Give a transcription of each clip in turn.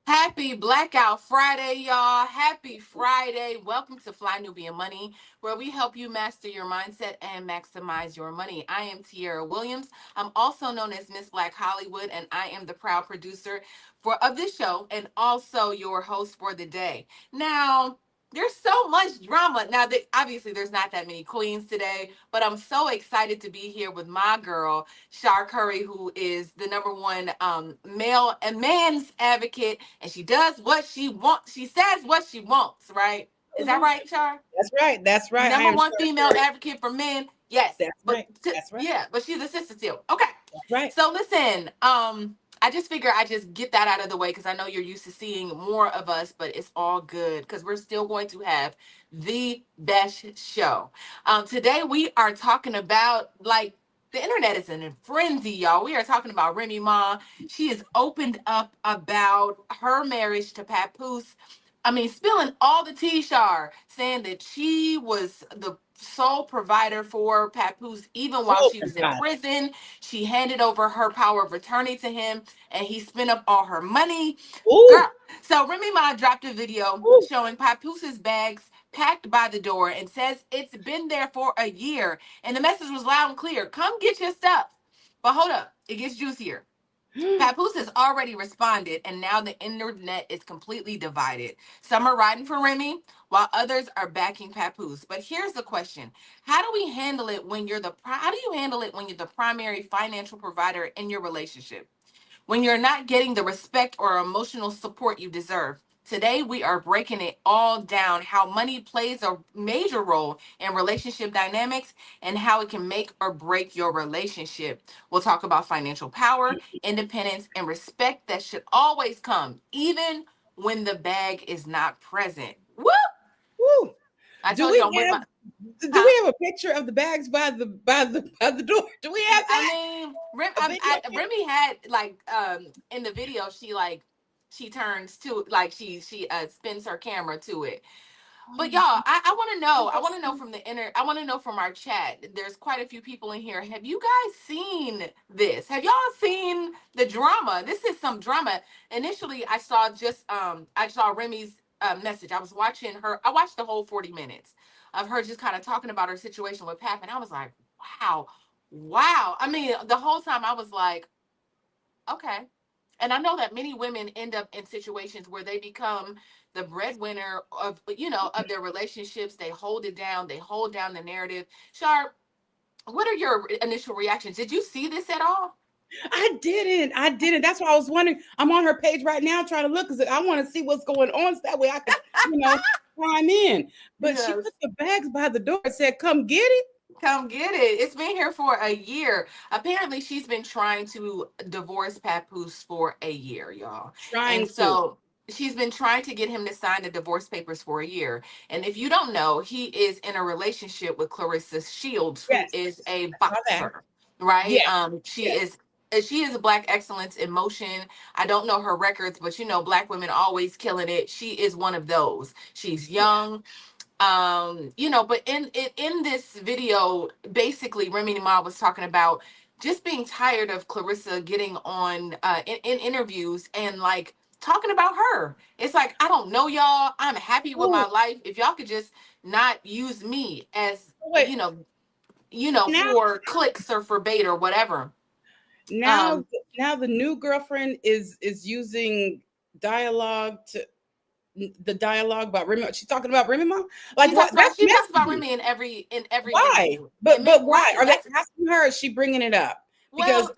Happy Blackout Friday, y'all. Happy Friday. Welcome to Fly Nubian Money, where we help you master your mindset and maximize your money. I am Tiara Williams. I'm also known as Miss Black Hollywood, and I am the proud producer of this show and also your host for the day. Now, there's so much drama. Now, obviously, there's not that many queens today, but I'm so excited to be here with my girl, Shar Curry, who is the number one male and man's advocate, and she does what she wants. She says what she wants, right? Is that right, Shar? That's right. That's right. Number one female advocate for men. Yes. That's right. That's right. Yeah, but she's a sister too. Okay. That's right. So listen, I just figure I just get that out of the way because I know you're used to seeing more of us, but it's all good because we're still going to have the best show. Today we are talking about the internet is in a frenzy, y'all. We are talking about Remy Ma. She has opened up about her marriage to Papoose. I mean, spilling all the tea, Shar, saying that she was the sole provider for Papoose even while she was in prison. She handed over her power of attorney to him, and he spent up all her money. Girl, so Remy Ma dropped a video showing Papoose's bags packed by the door and says it's been there for a year. And the message was loud and clear. Come get your stuff. But hold up. It gets juicier. Papoose has already responded, and now the internet is completely divided. Some are riding for Remy, while others are backing Papoose. But here's the question: how do you handle it when you're the primary financial provider in your relationship? When you're not getting the respect or emotional support you deserve? Today, we are breaking it all down, how money plays a major role in relationship dynamics and how it can make or break your relationship. We'll talk about financial power, independence, and respect that should always come, even when the bag is not present. Woo! Woo! I told you I'm with my... Do we have a picture of the bags by the door? Do we have that? I mean, Remy had in the video she turns to she spins her camera to it. But y'all, I want to know. I want to know I want to know from our chat. There's quite a few people in here. Have you guys seen this? Have y'all seen the drama? This is some drama. Initially, I saw Remy's message. I watched the whole 40 minutes of her just kind of talking about her situation with Pap, and I was like, wow. I mean, the whole time I was like, okay. And I know that many women end up in situations where they become the breadwinner of their relationships. They hold it down. They hold down the narrative. Shar, what are your initial reactions? Did you see this at all? I didn't. That's why I was wondering. I'm on her page right now trying to look because I want to see what's going on so that way I can, climb in. But She put the bags by the door and said, come get it. Come get it. It's been here for a year. Apparently, she's been trying to divorce Papoose for a year, y'all. She's been trying to get him to sign the divorce papers for a year. And if you don't know, he is in a relationship with Clarissa Shields, who is a boxer, right? Yeah. She is a Black excellence in motion. I don't know her records, but Black women always killing it. She is one of those. She's young. But in this video, basically Remy Ma was talking about just being tired of Clarissa getting on in interviews and talking about her. It's like, I don't know y'all. I'm happy with my life. If y'all could just not use me as for clicks or for bait or whatever. Now the new girlfriend is using dialogue about Remy. She's talking about Remy Ma. She talks about Remy in every why? Interview. But why? Are they asking her? Is she bringing it up? Because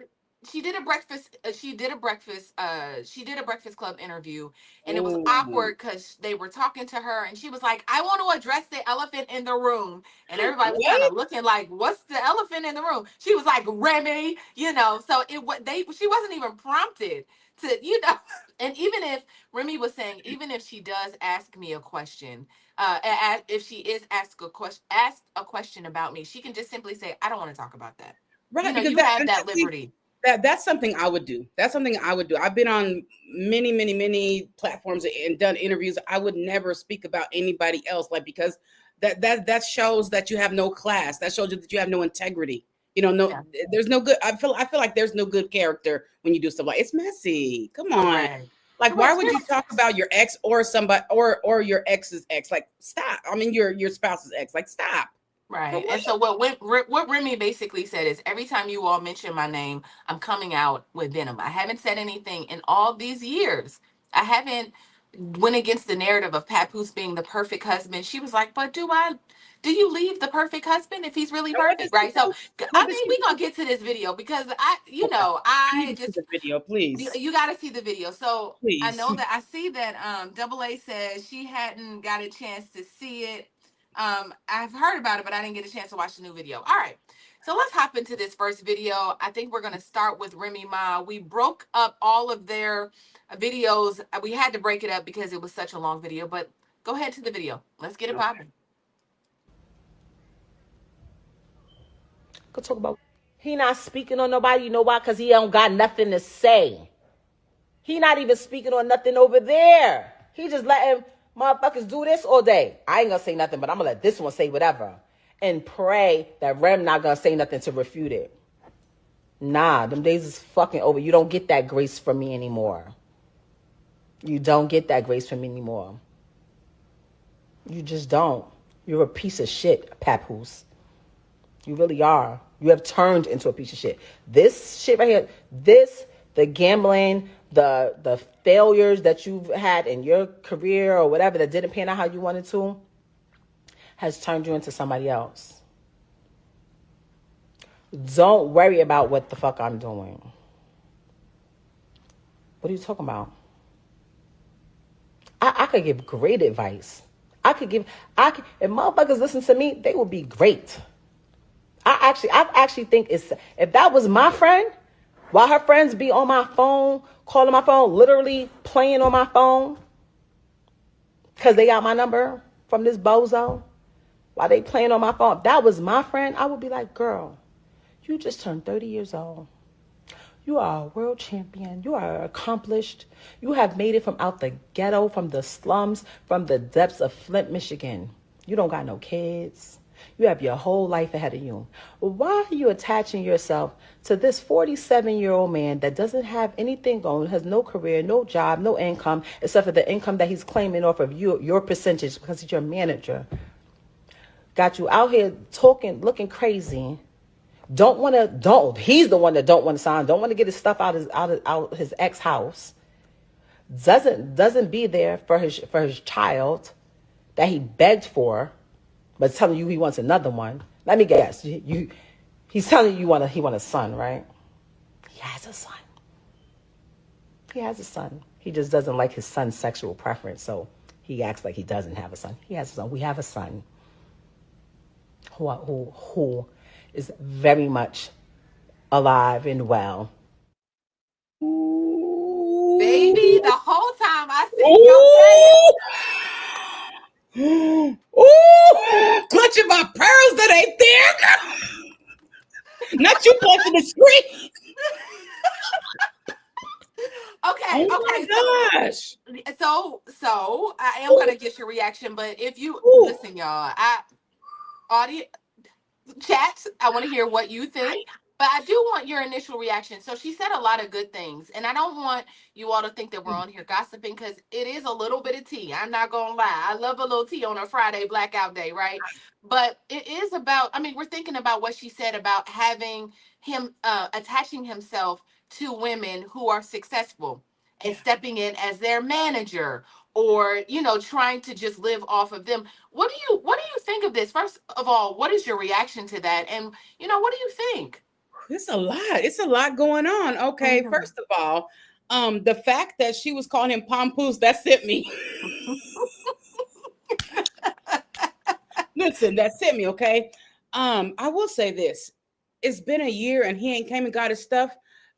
she did a breakfast she did a breakfast club interview, and it was Ooh. awkward because they were talking to her and she was like, I want to address the elephant in the room, and everybody was kind What? of looking like, what's the elephant in the room? She was like, Remy, so it what they she wasn't even prompted to, and even if Remy was saying, even if she does ask me a question, if she is asked a question about me, she can just simply say, I don't want to talk about that. Right, because You have that liberty. that's something I would do. That's something I would do. I've been on many, many, many platforms and done interviews. I would never speak about anybody else, like because that shows that you have no class. That shows you that you have no integrity. No, Yeah, there's no good. I feel like there's no good character when you do stuff like it's messy. Come on, correct. like why Correct. would you talk about your ex or somebody or your ex's ex? Like stop. I mean your spouse's ex. Like stop. For Right. what? And so what Remy basically said is, every time you all mention my name, I'm coming out with venom. I haven't said anything in all these years. I haven't went against the narrative of Papoose being the perfect husband. She was like, but do you leave the perfect husband if he's really And what perfect, does she right? So do? What I does mean, she we're do? gonna get to this video because Okay. I need I to see just the video, please. you got to see the video. So I Please. know that I see that Double A says she hadn't got a chance to see it. I've heard about it, but I didn't get a chance to watch the new video. All right, so let's hop into this first video. I think we're gonna start with Remy Ma. We broke up all of their videos. We had to break it up because it was such a long video. But go ahead to the video. Let's get it Okay. popping. Could talk about. He not speaking on nobody. You know why? Because he don't got nothing to say. He not even speaking on nothing over there. He just letting motherfuckers do this all day. I ain't gonna say nothing, but I'm gonna let this one say whatever. And pray that Rem not gonna say nothing to refute it. Nah, them days is fucking over. You don't get that grace from me anymore. You don't get that grace from me anymore. You just don't. You're a piece of shit, Papoose. You really are. You have turned into a piece of shit. This shit right here, the gambling, the failures that you've had in your career or whatever that didn't pan out how you wanted to, has turned you into somebody else. Don't worry about what the fuck I'm doing. What are you talking about? I could give great advice. If motherfuckers listen to me, they will be great. I actually think if that was my friend, while her friends be on my phone, calling my phone, literally playing on my phone, because they got my number from this bozo, while they playing on my phone, if that was my friend, I would be like, girl, you just turned 30 years old. You are a world champion. You are accomplished. You have made it from out the ghetto, from the slums, from the depths of Flint, Michigan. You don't got no kids. You have your whole life ahead of you. Why are you attaching yourself to this 47-year-old man that doesn't have anything going, has no career, no job, no income, except for the income that he's claiming off of you, your percentage, because he's your manager? Got you out here talking, looking crazy. He's the one that don't want to sign, don't want to get his stuff out his ex house. Doesn't be there for his child that he begged for, but telling you he wants another one. Let me guess. He's telling you he want a son, right? He has a son. He has a son. He just doesn't like his son's sexual preference, so he acts like he doesn't have a son. He has a son. We have a son who is very much alive and well. Baby, the whole time I seen your face. Ooh. Ooh. Clutching my pearls that ain't there. Not you clutching the screen. Okay, Oh okay, my gosh. so I am Ooh. gonna get your reaction, but if you Ooh. listen, y'all, audience chat, I want to hear what you think. But I do want your initial reaction. So she said a lot of good things, and I don't want you all to think that we're on here gossiping, because it is a little bit of tea. I'm not gonna lie. I love a little tea on a Friday blackout day, right? But it is about. I mean, we're thinking about what she said about having him attaching himself to women who are successful and Yeah. stepping in as their manager, or trying to just live off of them. What do you think of this? First of all, what is your reaction to that? And what do you think? It's a lot. It's a lot going on. Okay, Mhm. first of all, the fact that she was calling him Pompoose, that sent me. Listen, that sent me, okay? I will say this. It's been a year and he ain't came and got his stuff.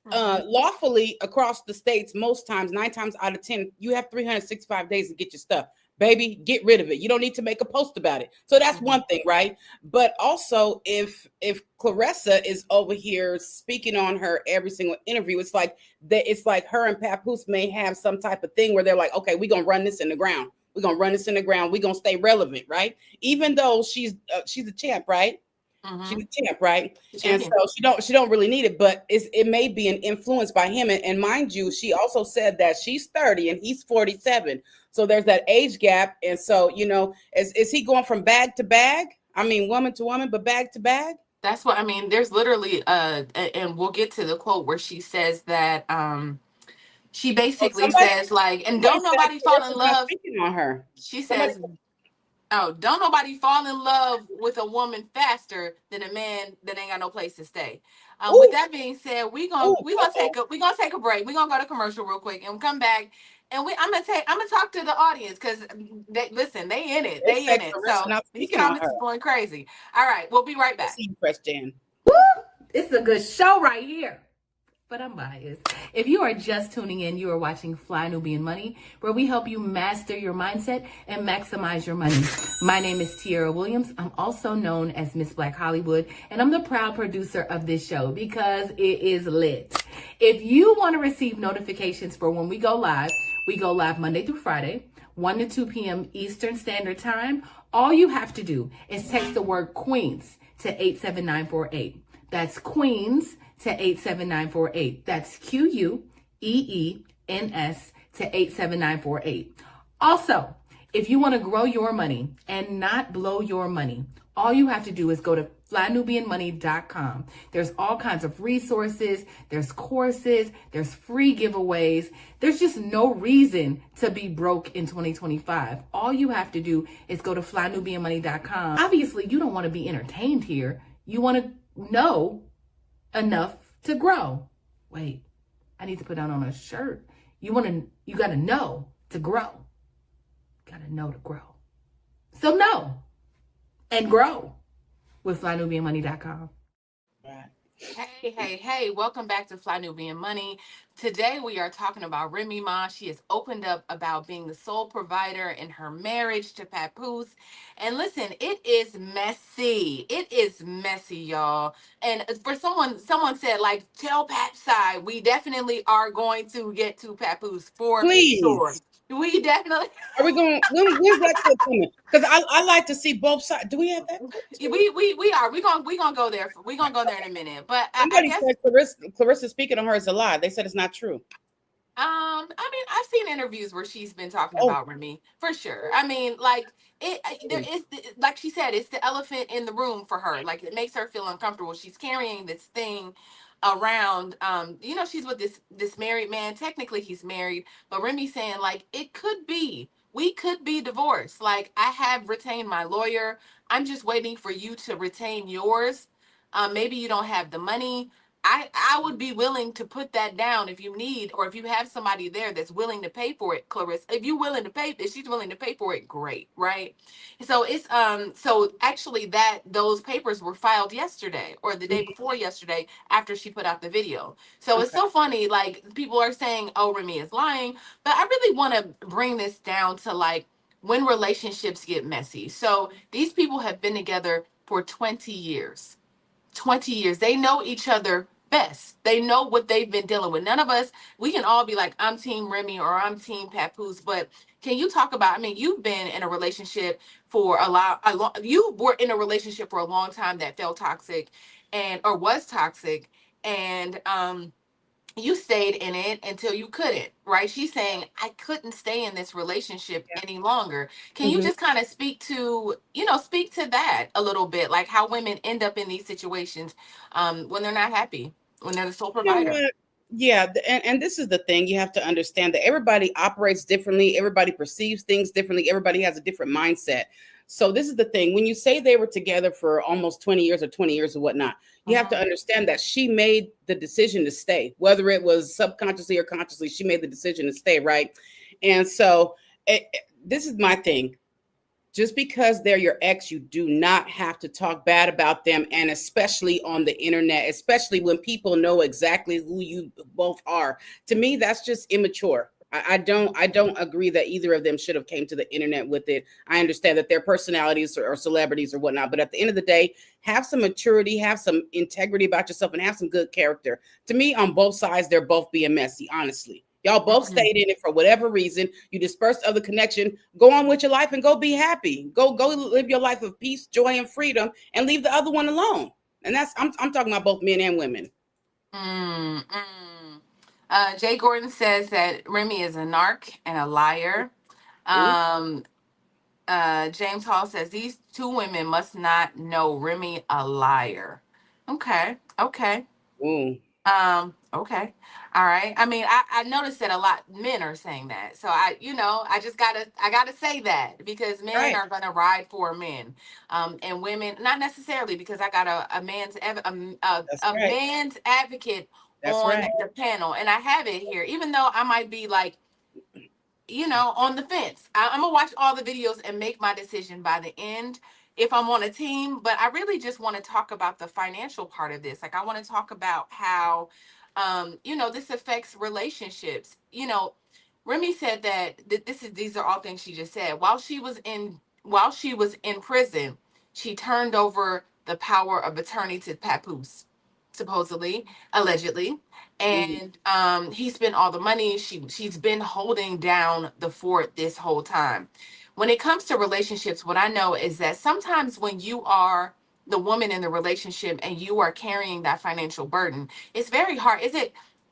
Mhm. Lawfully across the states, most times, 9 times out of 10, you have 365 days to get your stuff. Baby, get rid of it. You don't need to make a post about it. So that's Mhm. one thing, right? But also, if Clarissa is over here speaking on her every single interview, it's like that. It's like her and Papoose may have some type of thing where they're like, okay, we're gonna run this in the ground. We're gonna run this in the ground. We're gonna stay relevant, right? Even though she's a champ, right? She's Mhm. a champ, right? The And so champion. she don't really need it, but it may be an influence by him. And mind you, she also said that she's 30 and he's 47. So there's that age gap. And so, is he going from bag to bag? I mean, woman to woman, but bag to bag? That's what I mean. There's literally and we'll get to the quote where she says that she Oh, basically somebody says like, and somebody don't said nobody fall in Carissa's not love. speaking on her. She Somebody says, oh, don't nobody fall in love with a woman faster than a man that ain't got no place to stay. With ooh, that being said, ooh, we gonna take a break. We gonna go to commercial real quick and come back. And I'm gonna talk to the audience because they listen, they they said in it. Carissa So not these speaking on her. comments is going crazy. All right, we'll be right I back. see you, Press Jan. Woo! It's a good show right here. But I'm biased. If you are just tuning in, you are watching Fly Nubian Money, where we help you master your mindset and maximize your money. My name is Tiara Williams. I'm also known as Miss Black Hollywood, and I'm the proud producer of this show because it is lit. If you want to receive notifications for when we go live Monday through Friday, 1 to 2 p.m. Eastern Standard Time. All you have to do is text the word Queens to 87948. That's Queens to 87948. That's QUEENS to 87948. Also, if you want to grow your money and not blow your money, all you have to do is go to flynubianmoney.com. There's all kinds of resources, there's courses, there's free giveaways. There's just no reason to be broke in 2025. All you have to do is go to flynubianmoney.com. Obviously, you don't want to be entertained here. You want to know enough to grow. Wait, I need to put that on a shirt. You got to know to grow. Got to know to grow. So know and grow with flynubianmoney.com. Hey, welcome back to Fly Nubian Money. Today we are talking about Remy Ma. She has opened up about being the sole provider in her marriage to Papoose. And listen, it is messy. It is messy, y'all. And for someone said, like, tell Pap's side. We definitely are going to get to Papoose for sure. Please. We definitely Are we going? When's that clip coming? Because I like to see both sides. Do we have that clip too? we are. We gonna go there. We gonna go there in a minute. But I Somebody guess said Clarissa speaking on her is a lie. They said it's not true. I mean, I've seen interviews where she's been talking Oh, about Remy for sure. I mean, like there is, like she said, it's the elephant in the room for her. Like it makes her feel uncomfortable. She's carrying this thing around. She's with this married man. Technically, he's married, but Remy's saying like we could be divorced. Like I have retained my lawyer. I'm just waiting for you to retain yours. Maybe you don't have the money. I would be willing to put that down if you need, or if you have somebody there that's willing to pay for it, Clarissa. If you're willing to pay, if she's willing to pay for it, great, right? So so actually that those papers were filed yesterday or the day before yesterday after she put out the video. So it's okay. so funny, like people are saying, oh, Remy is lying, but I really want to bring this down to like when relationships get messy. So these people have been together for 20 years. 20 years. They know each other best. They know what they've been dealing with. None of us, we can all be like, I'm Team Remy or I'm Team Papoose. But can you talk about, I mean, you've been in a relationship for you were in a relationship for a long time that felt toxic or was toxic. And you stayed in it until you couldn't, right? She's saying, I couldn't stay in this relationship any longer. Can you Mhm. just kind of speak to that a little bit, like how women end up in these situations when they're not happy, when they're the sole You know provider? what? Yeah, and this is the thing you have to understand that everybody operates differently, everybody perceives things differently, everybody has a different mindset. So this is the thing. When you say they were together for almost 20 years or 20 years or whatnot, you have to Mm-hmm. understand that she made the decision to stay, whether it was subconsciously or consciously, she made the decision to stay, right? And so this is my thing. Just because they're your ex, you do not have to talk bad about them, and especially on the internet, especially when people know exactly who you both are. To me, that's just immature. I don't agree that either of them should have came to the internet with it. I understand that their personalities or celebrities or whatnot, but at the end of the day, have some maturity, have some integrity about yourself, and have some good character. To me, on both sides, they're both being messy, honestly. Y'all both Mm-hmm. stayed in it for whatever reason. You dispersed of the connection. Go on with your life and go be happy. Go live your life of peace, joy, and freedom, and leave the other one alone. And that's I'm talking about both men and women. Mm-hmm. Jay Gordon says that Remy is a narc and a liar. Ooh, Um, James Hall says these two women must not know Remy a liar. Okay, okay. ooh, Okay. All right. I mean, I noticed that a lot men are saying that. So I just I gotta say that because men right. are gonna ride for men. And women not necessarily because I got That's a right. man's advocate That's on right. the panel. And I have it here, even though I might be like, on the fence. I'm gonna watch all the videos and make my decision by the end if I'm on a team. But I really just want to talk about the financial part of this. Like I want to talk about how, this affects relationships. Remy said that these are all things she just said. While she was in prison, she turned over the power of attorney to Papoose, supposedly, allegedly, Mhm. and he spent all the money. She's been holding down the fort this whole time. When it comes to relationships, what I know is that sometimes when you are the woman in the relationship and you are carrying that financial burden, it's very hard.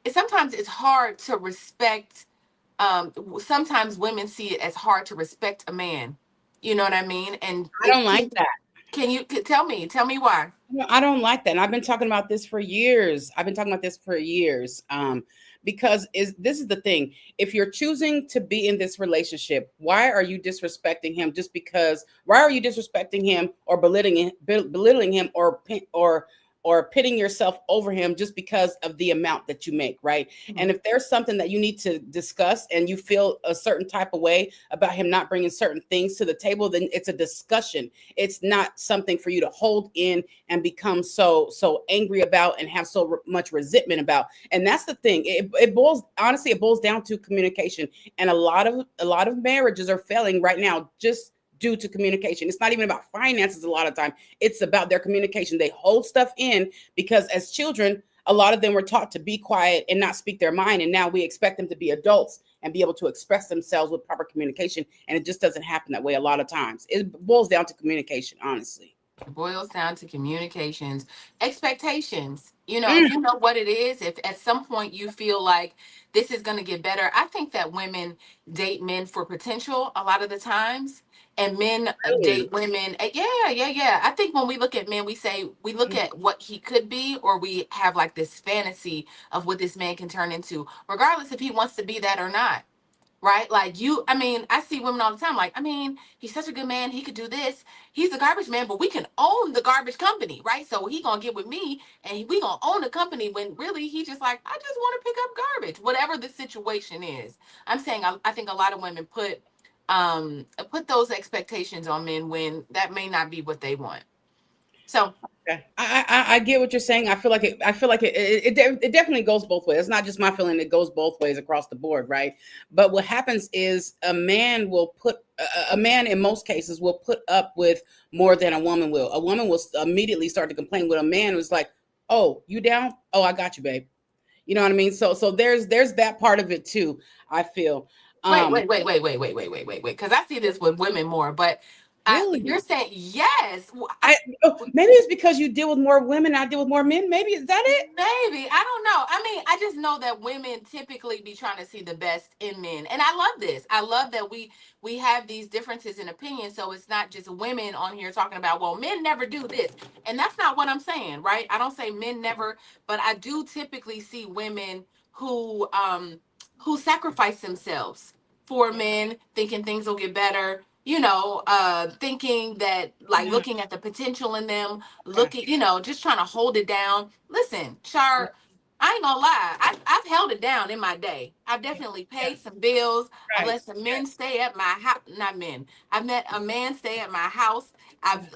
Sometimes it's hard to respect. Sometimes women see it as hard to respect a man. You know what I mean? And I don't like that. can you tell me why? No, I don't like that. And I've been talking about this for years. I've been talking about this for years. Because this is the thing. If you're choosing to be in this relationship, why are you disrespecting him just because why are you disrespecting him or belittling him or pitting yourself over him just because of the amount that you make, right? And if there's something that you need to discuss and you feel a certain type of way about him not bringing certain things to the table, then it's a discussion. It's not something for you to hold in and become so angry about and have so much resentment about. And that's the thing. It boils down to communication. And a lot of marriages are failing right now just due to communication. It's not even about finances a lot of time. It's about their communication. They hold stuff in because as children, a lot of them were taught to be quiet and not speak their mind. And now we expect them to be adults and be able to express themselves with proper communication. And it just doesn't happen that way a lot of times. It boils down to communication, honestly. It boils down to communications, expectations. If Mm, you know what it is, if at some point you feel like this is going to get better, I think that women date men for potential a lot of the times, and men really? date women. Yeah, yeah, yeah. I think when we look at men, we look Mm, at what he could be, or we have like this fantasy of what this man can turn into, regardless if he wants to be that or not. Right? Like I mean, I see women all the time. Like, I mean, he's such a good man. He could do this. He's a garbage man, but we can own the garbage company, right? So he gonna get with me, and we gonna own the company. When really he just like, I just want to pick up garbage, whatever the situation is. I'm saying I think a lot of women put those expectations on men when that may not be what they want. So okay. I get what you're saying. I feel like it definitely goes both ways. It's not just my feeling. It goes both ways across the board, right? But what happens is a man in most cases will put up with more than a woman will. A woman will immediately start to complain. When a man was like, "Oh, you down? Oh, I got you, babe." You know what I mean? So there's that part of it too. I feel. wait, Um, wait, wait, wait, wait, wait, wait, wait, wait, wait, because I see this with women more. But you're really. saying yes. Maybe it's because you deal with more women. I deal with more men. Maybe is that it? Maybe. I don't know. I mean, I just know that women typically be trying to see the best in men. And I love this. I love that we have these differences in opinion. So it's not just women on here talking about, well, men never do this. And that's not what I'm saying, right? I don't say men never, but I do typically see women who sacrifice themselves for men, thinking things will get better. thinking that, like, Yeah. looking at the potential in them, Okay. looking, just trying to hold it down. Listen, Char, I ain't gonna lie. I've held it down in my day. I've definitely Yeah. paid some bills. I've Right. let some men stay at my house. Not men. I've met a man stay at my house. I've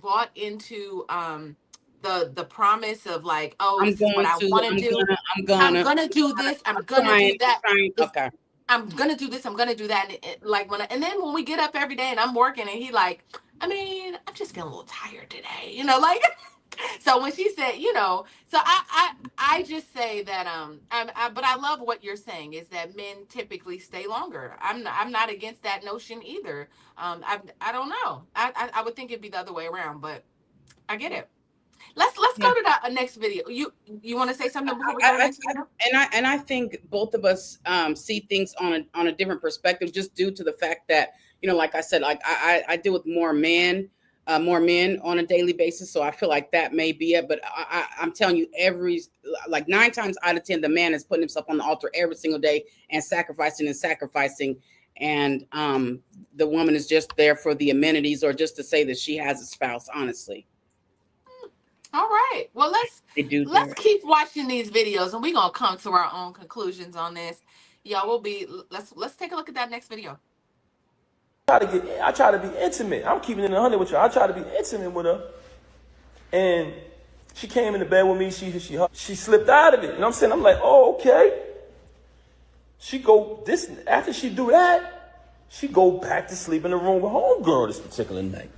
bought into the promise of, like, oh, I'm this is what going I to. want to I'm do. gonna. I'm I'm gonna. gonna do this. I'm I'm gonna trying. do I'm that. trying. It's Okay. I'm gonna do this. I'm gonna do that. Like, and then when we get up every day and I'm working and he like, I mean, I'm just feeling a little tired today, like. So when she said, so I just say that but I love what you're saying is that men typically stay longer. I'm not against that notion either. I don't know. I would think it'd be the other way around, but I get it. Let's Yeah. go to the next video. You want to say something before we go to the I, next video? and I think both of us see things on a different perspective, just due to the fact that, like I said, like I deal with more men on a daily basis, so I feel like that may be it. But I'm telling you, like 9 times out of 10, the man is putting himself on the altar every single day and sacrificing, and the woman is just there for the amenities or just to say that she has a spouse. Honestly, All right. Well, let's they do, let's Derek. keep watching these videos, and we're gonna come to our own conclusions on this. Y'all will be. Let's take a look at that next video. I try to be intimate. I'm keeping it 100 with you. I try to be intimate with her, and she came in the bed with me. She slipped out of it. You know what I'm saying? I'm like, oh, okay. She go this after she do that, she go back to sleep in the room with homegirl this particular night.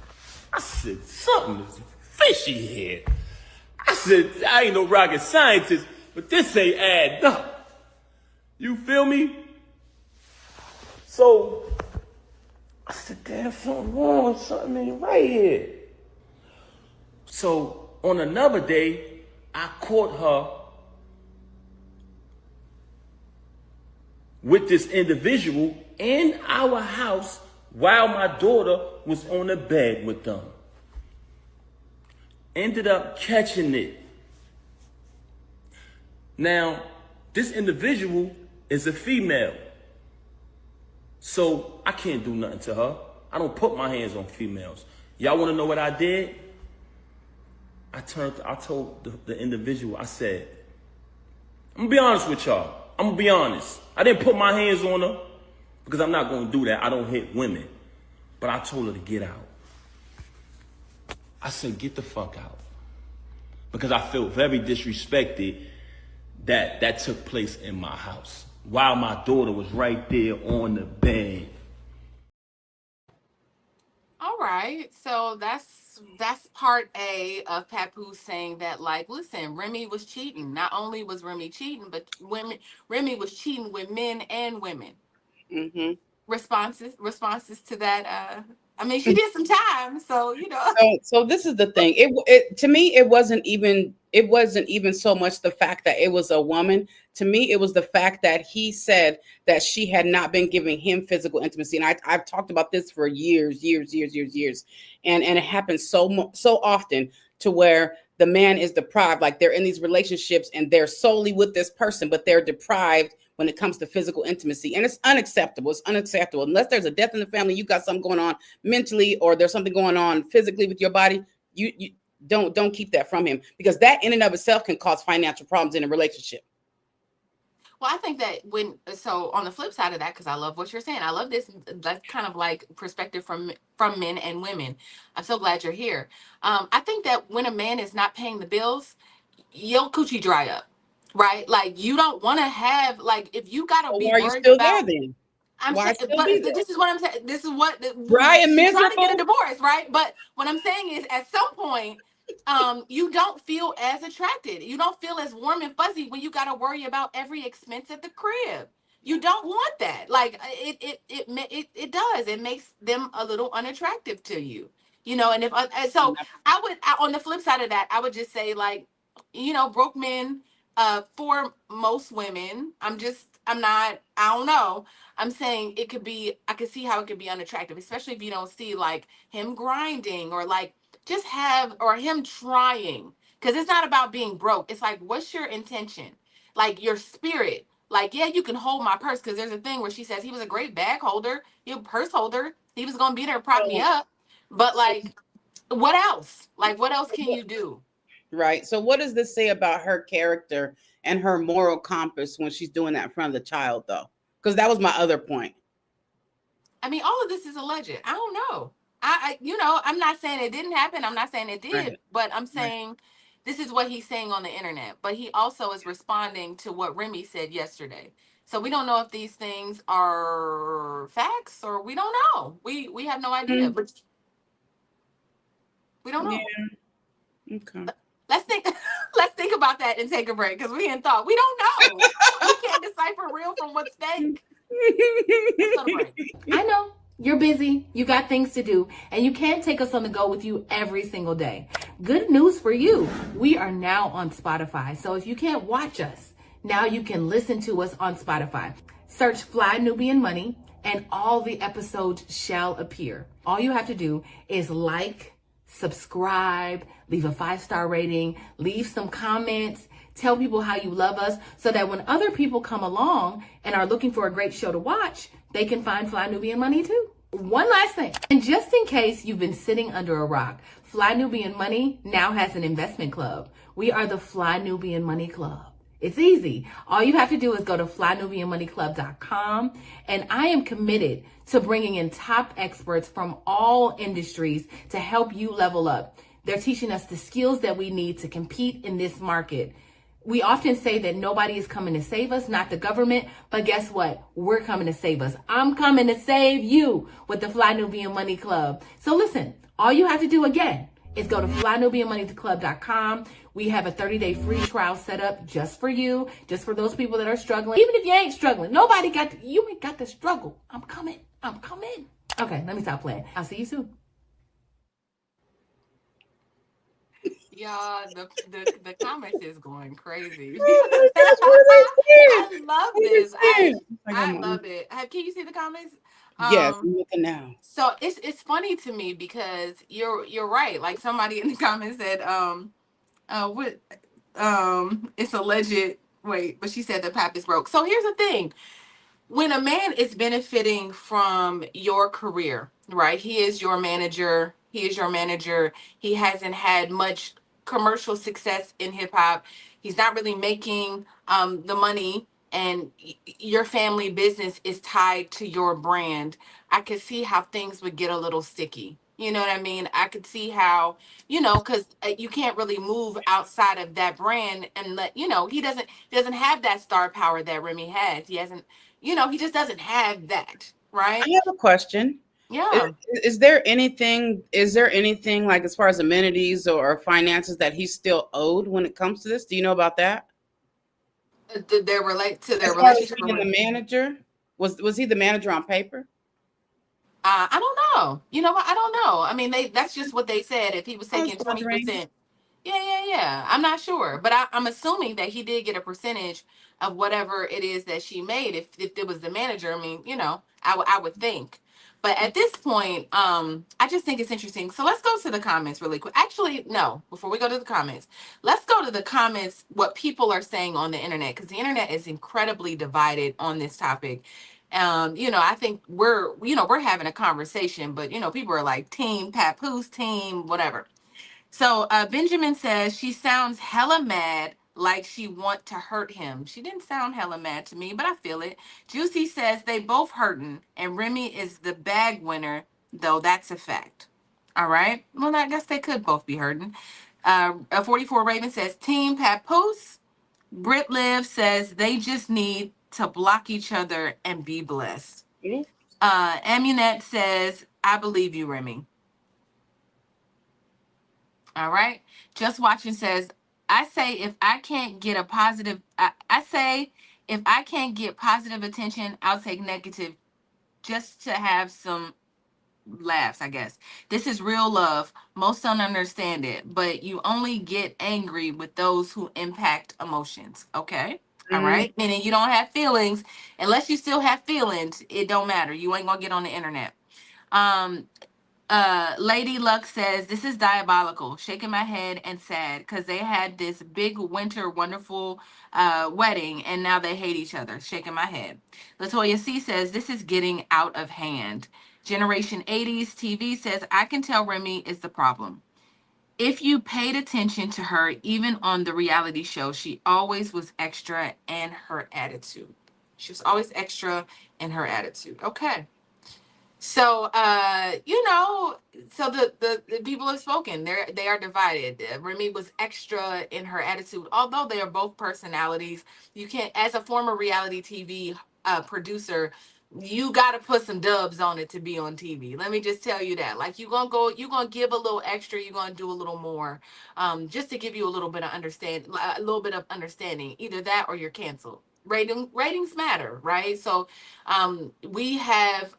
I said, something is fishy here. I said, I ain't no rocket scientist, but this ain't adding up. You feel me? So I said, damn, something wrong, something ain't right here. So on another day, I caught her with this individual in our house while my daughter was on the bed with them. Ended up catching it. Now, this individual is a female. So I can't do nothing to her. I don't put my hands on females. Y'all want to know what I did? I told the individual, I said, I'm going to be honest with y'all. I'm going to be honest. I didn't put my hands on her because I'm not going to do that. I don't hit women. But I told her to get out. I said, get the fuck out. Because I felt very disrespected that took place in my house while my daughter was right there on the bed. All right. So that's part A of Papoose saying that, like, listen, Remy was cheating. Not only was Remy cheating, but Remy was cheating with men and women. Mm-hmm. Responses to that. I mean, she did some time, so So this is the thing. It to me, it wasn't even so much the fact that it was a woman. To me, it was the fact that he said that she had not been giving him physical intimacy, and I've talked about this for years, and it happens so often to where the man is deprived, like they're in these relationships and they're solely with this person, but they're deprived when it comes to physical intimacy, and it's unacceptable. It's unacceptable unless there's a death in the family. You got something going on mentally, or there's something going on physically with your body. You don't keep that from him, because that in and of itself can cause financial problems in a relationship. Well, I think that so on the flip side of that, because I love what you're saying, I love this. That's kind of like perspective from men and women. I'm so glad you're here. I think that when a man is not paying the bills, your coochie dry up, right? Like, you don't want to have, like, if you gotta So be why are you worried still there about. then? I'm Why saying, still but be there? this is what I'm saying. This is what Dry and she trying to get a miserable? divorce, right? But what I'm saying is, at some point, you don't feel as attracted. You don't feel as warm and fuzzy when you got to worry about every expense at the crib. You don't want that. Like, it does. It makes them a little unattractive to you. And if so, on the flip side of that, I would just say, like, broke men. For most women, I'm not. I don't know. I'm saying it could be. I could see how it could be unattractive, especially if you don't see, like, him grinding, or like just have, or him trying, because it's not about being broke. It's like, what's your intention, like your spirit, Like, yeah, you can hold my purse, because there's a thing where she says he was a great bag holder, he a purse holder. He was gonna be there to prop me So, up. But so like, what else? Like, what else can you do? right. So what does this say about her character and her moral compass when she's doing that in front of the child, though? Because that was my other point. I mean, all of this is alleged. I don't know. I'm not saying it didn't happen. I'm not saying it did, Right. but I'm Right. saying this is what he's saying on the internet. But he also is responding to what Remy said yesterday. So we don't know if these things are facts, or we don't know. We have no idea, Mm, but we don't know. yeah. Okay. Let's think. Let's think about that and take a break, because we in thought. We don't know. We can't decipher real from what's fake. Let's go to break. I know you're busy, you got things to do, and you can't take us on the go with you every single day. Good news for you. We are now on Spotify. So if you can't watch us, now you can listen to us on Spotify. Search Fly Nubian Money and all the episodes shall appear. All you have to do is like, subscribe, leave a 5-star rating, leave some comments, tell people how you love us, so that when other people come along and are looking for a great show to watch, they can find Fly Nubian Money too. One last thing, and just in case you've been sitting under a rock, Fly Nubian Money now has an investment club. We are the Fly Nubian Money Club. It's easy. All you have to do is go to flynubianmoneyclub.com, and I am committed to bringing in top experts from all industries to help you level up. They're teaching us the skills that we need to compete in this market. We often say that nobody is coming to save us, not the government, but guess what? We're coming to save us. I'm coming to save you with the Fly Nubian Money Club. So listen, all you have to do again is go to flynubianmoneyclub.com. We have a 30-day free trial set up just for you, just for those people that are struggling. Even if you ain't struggling, you ain't got to struggle. I'm coming. Okay, let me stop playing. I'll see you soon. Y'all, the comments is going crazy. Oh, that's what I said. I love What this. I said. Like, I I'm, love it. Can you see the comments? yes, Um, I'm looking now. so it's funny to me, because you're right. Like, somebody in the comments said, what it's alleged. Wait, but she said the pap is broke. So here's the thing: when a man is benefiting from your career, right? He is your manager. He hasn't had much commercial success in hip hop. He's not really making the money, and your family business is tied to your brand. I could see how things would get a little sticky. You know what I mean? I could see how, because you can't really move outside of that brand, and he doesn't have that star power that Remy has. He hasn't, he just doesn't have that, I right? have a question. Is, Yeah. is there anything like as far as amenities or finances that he's still owed when it comes to this? Do you know about that? Did they relate to their As far as relationship? being the manager, was he the manager on paper? I don't know. You know what? I don't know. I mean, that's just what they said. If he was I was taking wondering. 20%. Yeah. I'm not sure, but I'm assuming that he did get a percentage of whatever it is that she made. If it was the manager, I mean, I would think. But at this point, I just think it's interesting. So let's go to the comments really quick. Actually, no, before we go to the comments, let's go to the comments, what people are saying on the internet, because the internet is incredibly divided on this topic. I think we're having a conversation, but people are like team Papoose, team whatever. So Benjamin says she sounds hella mad, like she want to hurt him. She didn't sound hella mad to me, but I feel it. Juicy says they both hurting, and Remy is the bag winner, though that's a fact. All right. Well, I guess they could both be hurting. A 44 Raven says team Papoose. Brit Liv says they just need to block each other and be blessed. Mm, Amunet says, I believe you, Remy. All right. Just watching says, I say if I can't get a positive, I say if I can't get positive attention, I'll take negative just to have some laughs, I guess. This is real love. Most don't understand it, but you only get angry with those who impact emotions. Okay. All mm, right. Meaning you don't have feelings. Unless you still have feelings, it don't matter. You ain't gonna get on the internet. Um, Lady Luck says this is diabolical. Shaking my head and sad because they had this big winter wonderful wedding and now they hate each other. Shaking my head. Latoya C says this is getting out of hand. Generation 80s TV says I can tell Remy is the problem. If you paid attention to her, even on the reality show, she always was extra in her attitude. She was always extra in her attitude. Okay. So so the people have spoken. They are divided. Remy was extra in her attitude, although they are both personalities. You can't, as a former reality TV producer, you got to put some dubs on it to be on TV. Let me just tell you that. Like you're gonna give a little extra. You're gonna do a little more, just to give you a little bit of understanding. Either that or you're canceled. Ratings matter, right? So we have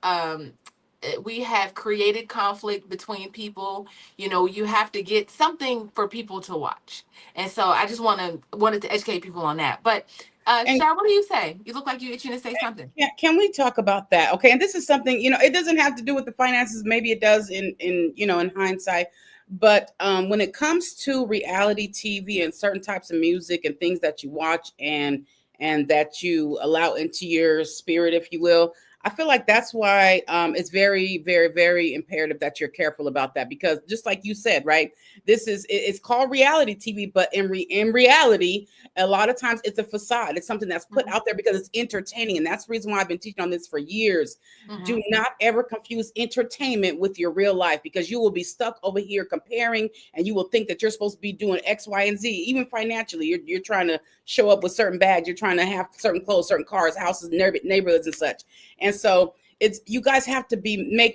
created conflict between people. You have to get something for people to watch, and so I just wanted to educate people on that. But And Shar, what do you say? You look like you're itching to say something. can we talk about that? Okay, and this is something, it doesn't have to do with the finances. Maybe it does in hindsight. But when it comes to reality TV and certain types of music and things that you watch and that you allow into your spirit, if you will, I feel like that's why it's very, very, very imperative that you're careful about that, because just like you said, right? It's called reality TV, but in reality, a lot of times it's a facade. It's something that's put Mhm. out there because it's entertaining, and that's the reason why I've been teaching on this for years. Do Mhm. not ever confuse entertainment with your real life, because you will be stuck over here comparing, and you will think that you're supposed to be doing X, Y, and Z. Even financially, you're trying to show up with certain bags, you're trying to have certain clothes, certain cars, houses, neighborhoods, and such. And so it's, you guys have to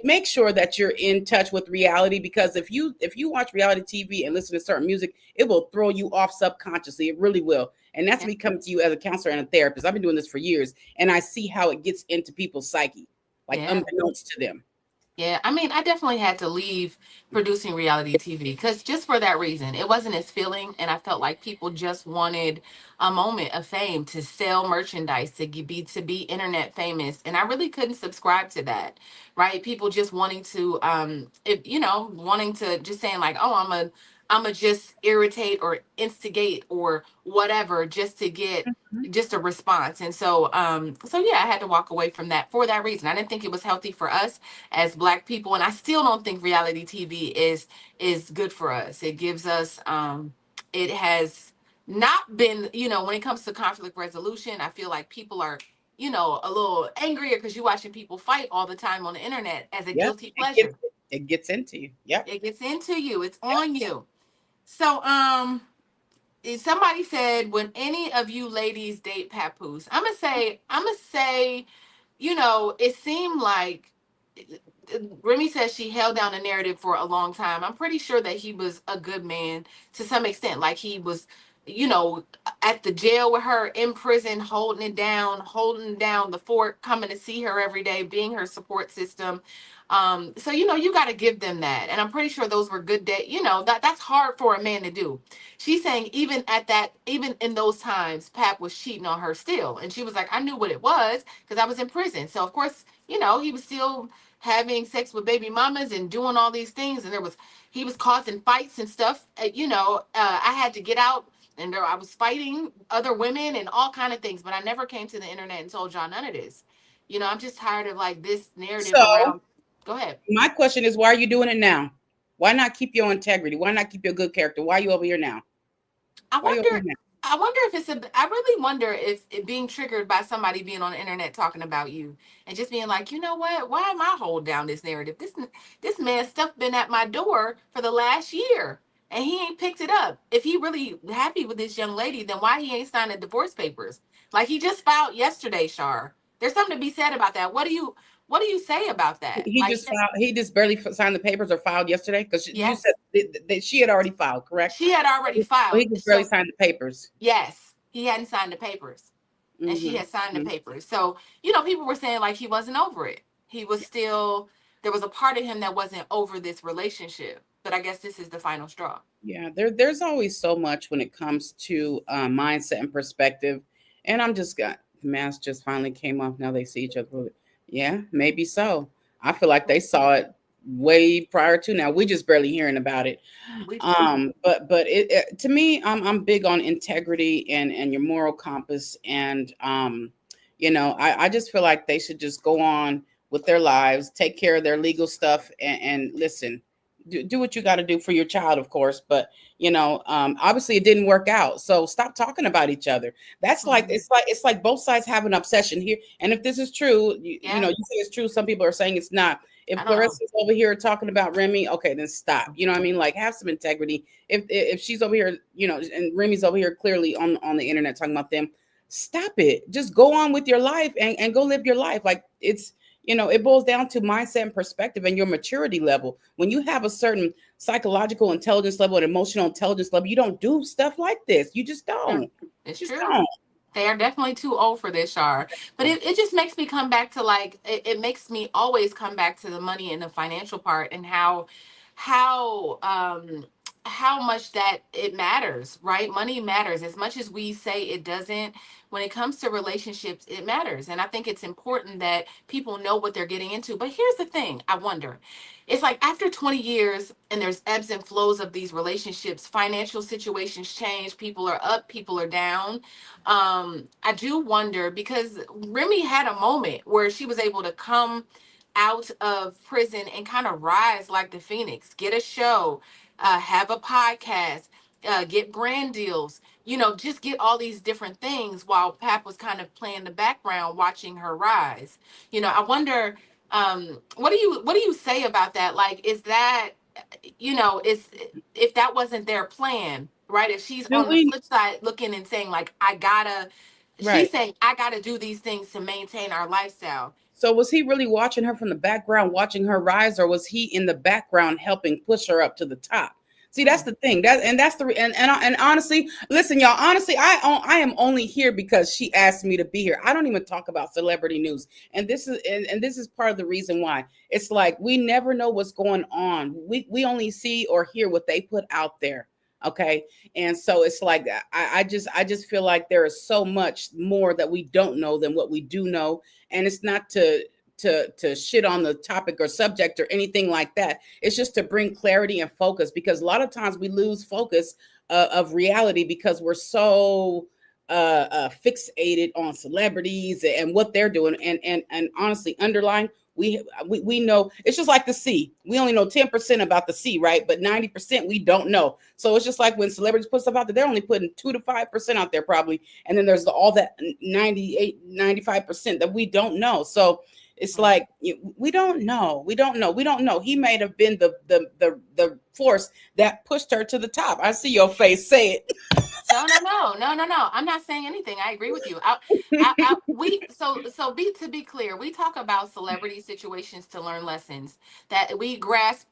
make sure that you're in touch with reality, because if you watch reality TV and listen to certain music, it will throw you off subconsciously. It really will. And that's Yeah. me coming to you as a counselor and a therapist. I've been doing this for years, and I see how it gets into people's psyche, like Yeah. unbeknownst to them. Yeah, I mean, I definitely had to leave producing reality TV because just for that reason, it wasn't as filling, and I felt like people just wanted a moment of fame to sell merchandise, to be internet famous, and I really couldn't subscribe to that, right? People just wanting to, if wanting to just saying like, oh, I'm a just irritate or instigate or whatever just to get Mhm. just a response, and so yeah, I had to walk away from that for that reason. I didn't think it was healthy for us as Black people, and I still don't think reality TV is good for us. It gives us it has not been, when it comes to conflict resolution, I feel like people are, a little angrier because you're watching people fight all the time on the internet as a Yep, guilty it gets pleasure. it gets into you. Yep. It gets into you, it's Yep. on you. So somebody said, when any of you ladies date papoose, I'm gonna say, it seemed like Remy says she held down the narrative for a long time. I'm pretty sure that he was a good man to some extent. Like he was, you know, at the jail with her, in prison, holding down the fort, coming to see her every day, being her support system. So you got to give them that, and I'm pretty sure those were good days. That's hard for a man to do. She's saying even in those times, Pap was cheating on her still, and she was like, I knew what it was because I was in prison. So of course, he was still having sex with baby mamas and doing all these things, and he was causing fights and stuff. I had to get out, and I was fighting other women and all kind of things, but I never came to the internet and told y'all none of this. I'm just tired of like this narrative So around. Go ahead. my question is, why are you doing it now? Why not keep your integrity? Why not keep your good character? Why are you over here now? I Why are you over wonder. here now? I wonder if I really wonder if it being triggered by somebody being on the internet talking about you and just being like, you know what? Why am I holding down this narrative? This man's stuff been at my door for the last year and he ain't picked it up. If he really happy with this young lady, then why he ain't signing divorce papers? Like he just filed yesterday, Shar. There's something to be said about that. What do you say about that? He Like, just filed. He just barely signed the papers or filed yesterday, because you said yes, that she had already filed, correct? she had already So he filed. just barely So signed the papers. yes, he hadn't signed the papers. And she Mm-hmm. had signed the Mm-hmm. papers. So, people were saying like he wasn't over it. He was still, there was a part of him that wasn't over this relationship. But I guess this is the final straw. Yeah, there's always so much when it comes to mindset and perspective. And I'm just got the mask just finally came off. Now they see each other. Yeah, maybe so. I feel like they saw it way prior to now. We're just barely hearing about it. We too. But to me, I'm big on integrity and your moral compass, and I just feel like they should just go on with their lives, take care of their legal stuff, and listen, do what you got to do for your child, of course. But obviously it didn't work out, so stop talking about each other. That's like Mhm. it's like both sides have an obsession here. And if this is true, Yeah, you say it's true. Some people are saying it's not. If I don't know. Clarissa's over here talking about Remy, okay, then stop. You know what I mean? Like, have some integrity. If she's over here, and Remy's over here clearly on the internet talking about them, stop it. Just go on with your life and go live your life. Like, it boils down to mindset and perspective and your maturity level. When you have a certain psychological intelligence level and emotional intelligence level, you don't do stuff like this. You just Mm, don't. it's Just true. don't. They are definitely too old for this, Shar. But it just makes me come back to, like, it makes me always come back to the money and the financial part, and how how much that it matters, right? Money matters as much as we say it doesn't. When it comes to relationships, it matters. And I think it's important that people know what they're getting into. But here's the thing, I wonder. It's like after 20 years and there's ebbs and flows of these relationships, financial situations change, people are up, people are down. I do wonder, because Remy had a moment where she was able to come out of prison and kind of rise like the phoenix, get a show, have a podcast, get brand deals, just get all these different things while Pap was kind of playing the background watching her rise. I wonder, what do you say about that? Like, is that, is, if that wasn't their plan, right? If she's Do on the we flip side looking and saying, like, she's right? saying, I gotta do these things to maintain our lifestyle. So was he really watching her from the background, watching her rise, or was he in the background helping push her up to the top? See, that's Mm, the thing. That's the and honestly, listen, y'all. Honestly, I am only here because she asked me to be here. I don't even talk about celebrity news, and this is part of the reason why. It's like we never know what's going on. We only see or hear what they put out there. Okay, and so it's like I just feel like there is so much more that we don't know than what we do know, and it's not to shit on the topic or subject or anything like that. It's just to bring clarity and focus, because a lot of times we lose focus of reality because we're so fixated on celebrities and what they're doing, and honestly underlying, we know it's just like the sea. We only know 10% about the sea, right? But 90% we don't know. So it's just like when celebrities put stuff out there, they're only putting 2 to 5% out there probably, and then there's all that 98, 95% that we don't know. So it's mm. like we don't know. We don't know. He may have been the force that pushed her to the top. I see your face. Say No, no, no, no, no, no. I'm not saying anything. I agree with you. We to be clear, we talk about celebrity situations to learn lessons that we grasp.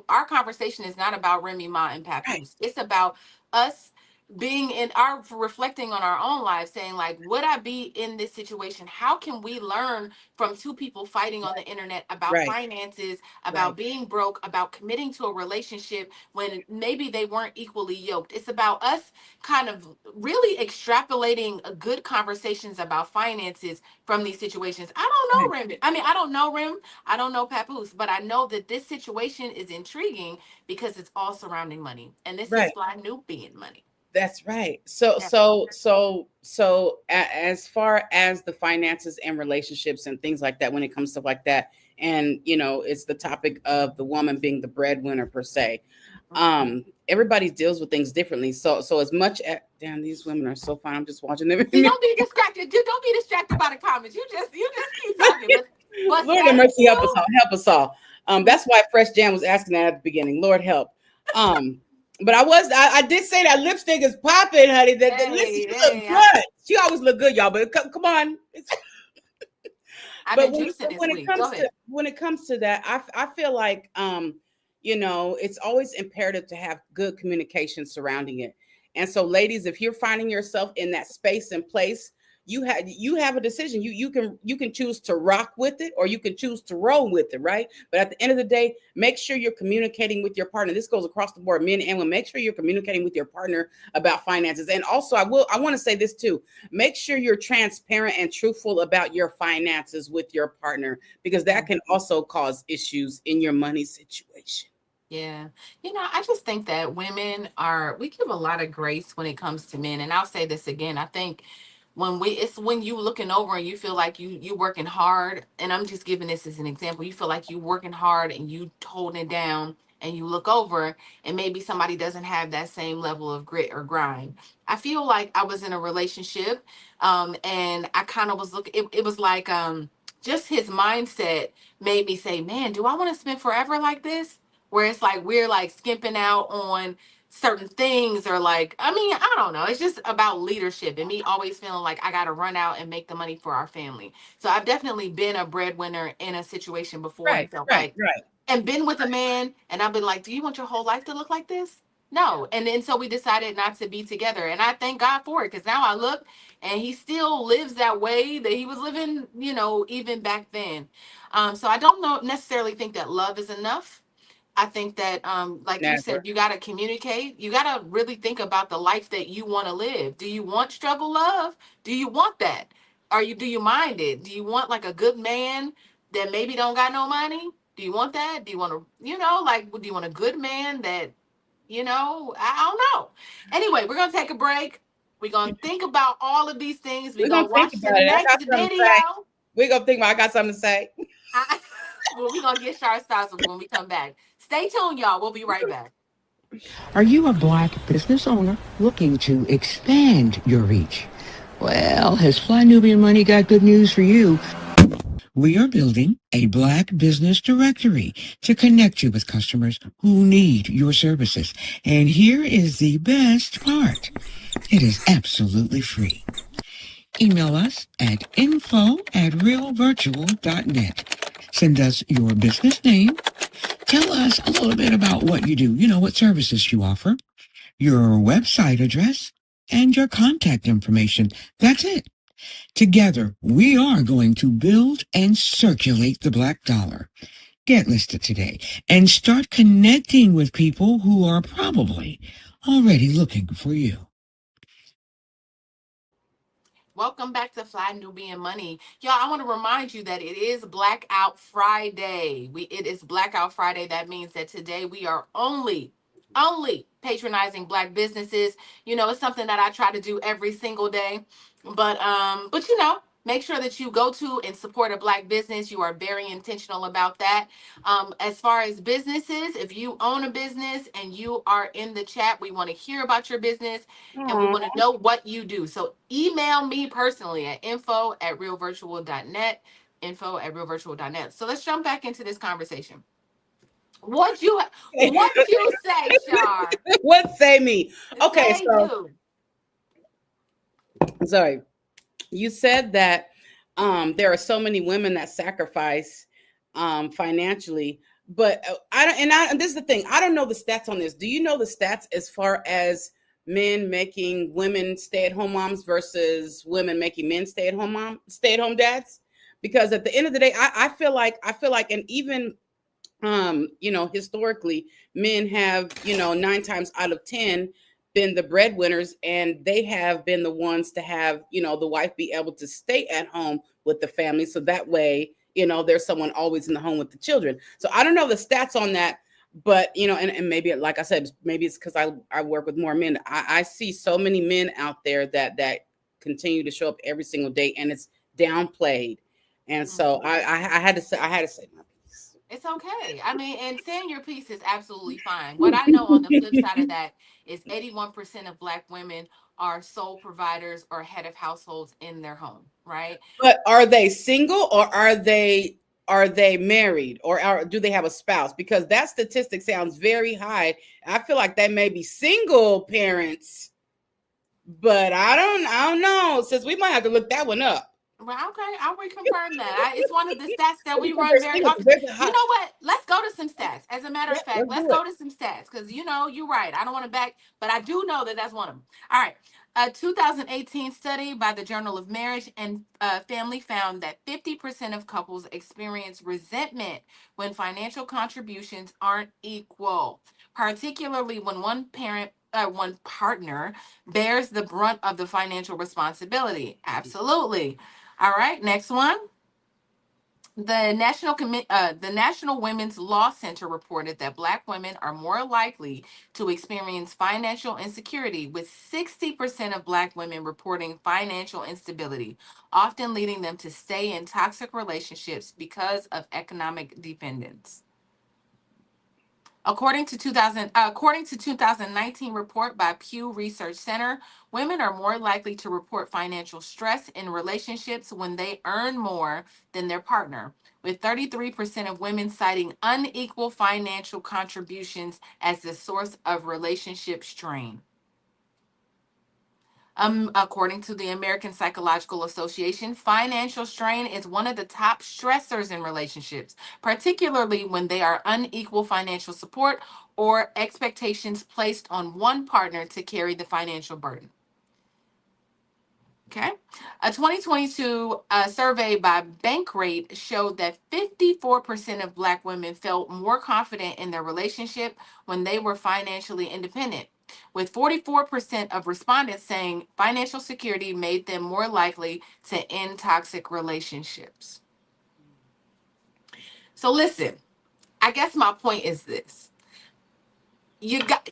Our conversation is not about Remy Ma and right, Papoose. It's about us being in our reflecting on our own lives, saying, like, would I be in this situation? How can we learn from two people fighting on the internet about right, finances, right, about being broke, about committing to a relationship when maybe they weren't equally yoked? It's about us kind of really extrapolating good conversations about finances from these situations. I don't right, know Rim. I mean, I don't know Rim. I don't know Papoose, but I know that this situation is intriguing because it's all surrounding money. And this is right. Fly New being money. That's right. So, Yeah. as far as the finances and relationships and things like that, when it comes to like that, and it's the topic of the woman being the breadwinner per se. Mhm. Everybody deals with things differently. So as much as damn, these women are so fine. I'm just watching them. See, don't be distracted. Don't be distracted by the comments. You just keep talking. But Lord have that is mercy, help us so. all. Help us all. That's why Fresh Jam was asking that at the beginning. Lord help. But I did say that lipstick is popping, honey. That the lipstick Hey, look hey, good. She always look good, y'all. But come on. I've But been juicing this when it week. Go comes to ahead. that, I feel like it's always imperative to have good communication surrounding it. And so, ladies, if you're finding yourself in that space and place, you have a decision. You can choose to rock with it, or you can choose to roll with it, right? But at the end of the day, make sure you're communicating with your partner. This goes across the board, men and women. Make sure you're communicating with your partner about finances. And also, I want to say this too. Make sure you're transparent and truthful about your finances with your partner, because that can also cause issues in your money situation. Yeah. I just think that we give a lot of grace when it comes to men. And I'll say this again. I think it's when you looking over and you feel like you working hard. And I'm just giving this as an example. You feel like you working hard and you holding it down, and you look over and maybe somebody doesn't have that same level of grit or grind. I feel like I was in a relationship, and I kind of was looking, it was like, just his mindset made me say, man, do I want to spend forever like this? Where it's like we're like skimping out on certain things, or like, I mean, I don't know, it's just about leadership and me always feeling like I got to run out and make the money for our family. So I've definitely been a breadwinner in a situation before and Right, felt right, like, right. and been with a man and I've been like, do you want your whole life to look like this? No. And then so we decided not to be together, and I thank God for it, because now I look and he still lives that way that he was living, even back then. So I don't know necessarily think that love is enough. I think that, like you Never. said, you got to communicate. You got to really think about the life that you want to live. Do you want struggle love? Do you want that? Do you mind it? Do you want like a good man that maybe don't got no money? Do you want that? Do you want to, like, do you want a good man that, I don't know. Anyway, we're going to take a break. We're going to think about all of these things. We're We're gonna going to think watch the about it. I got next something to video. say. We're gonna think about. I got something to say. I, well, we're going to get Shar Styles when we come back. Stay tuned, y'all. We'll be right back. Are you a black business owner looking to expand your reach? Well, has Fly Nubian Money got good news for you? We are building a black business directory to connect you with customers who need your services. And here is the best part. It is absolutely free. Email us at info@realvirtual.net. Send us your business name. Tell us a little bit about what you do, what services you offer, your website address, and your contact information. That's it. Together, we are going to build and circulate the black dollar. Get listed today and start connecting with people who are probably already looking for you. Welcome back to Fly Nubian Money. Y'all, I want to remind you that it is Blackout Friday. It is Blackout Friday. That means that today we are only patronizing black businesses. It's something that I try to do every single day. But make sure that you go to and support a black business. You are very intentional about that. As far as businesses, if you own a business and you are in the chat, we want to hear about your business and we Aw. want to know what you do. So email me personally at info@realvirtual.net, info@realvirtual.net. So let's jump back into this conversation. What you say, Shar? What say me? Okay, Say so you. sorry. You said that there are so many women that sacrifice financially, but I don't. And this is the thing. I don't know the stats on this. Do you know the stats as far as men making women stay-at-home moms versus women making men stay-at-home dads? Because at the end of the day, I feel like, and even historically, men have, 9 times out of 10 been the breadwinners, and they have been the ones to have, the wife be able to stay at home with the family. So that way, there's someone always in the home with the children. So I don't know the stats on that, but, and maybe, like I said, maybe it's because I work with more men. I see so many men out there that continue to show up every single day, and it's downplayed. And so I had to say my piece. It's okay. I mean, and saying your piece is absolutely fine. What I know on the flip side of that is 81% of Black women are sole providers or head of households in their home, right? But are they single, or are they married, or do they have a spouse? Because that statistic sounds very high. I feel like they may be single parents, but I don't know. Since we might have to look that one up. Well, okay, I'll reconfirm that. It's one of the stats that Let me we come run first very because often. there's a You hot. know what? Let's go to some stats. As a matter Yeah, of fact, let's let's do it. go to some stats because you're right. I don't want to back, but I do know that that's one of them. All right. A 2018 study by the Journal of Marriage and Family found that 50% of couples experience resentment when financial contributions aren't equal, particularly when one partner bears the brunt of the financial responsibility. Absolutely. All right, next one. The National Women's Law Center reported that Black women are more likely to experience financial insecurity, with 60% of Black women reporting financial instability, often leading them to stay in toxic relationships because of economic dependence. According to 2019 report by Pew Research Center, women are more likely to report financial stress in relationships when they earn more than their partner, with 33% of women citing unequal financial contributions as the source of relationship strain. According to the American Psychological Association, financial strain is one of the top stressors in relationships, particularly when they are unequal financial support or expectations placed on one partner to carry the financial burden. Okay. A 2022 survey by Bankrate showed that 54% of Black women felt more confident in their relationship when they were financially independent, with 44% of respondents saying financial security made them more likely to end toxic relationships. So, listen, I guess my point is this. You got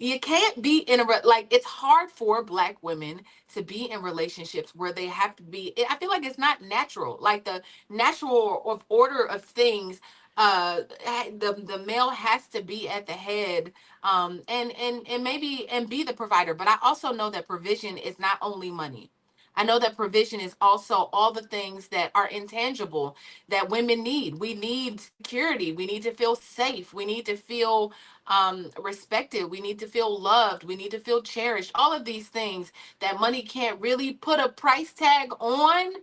you can't be in like it's hard for Black women to be in relationships where they have to be. I feel like it's not natural, like the natural of order of things. The male has to be at the head, and maybe and be the provider, but I also know that provision is not only money. I know that provision is also all the things that are intangible that women need. We need security, we need to feel safe, we need to feel respected. We need to feel loved. We need to feel cherished. All of these things that money can't really put a price tag on.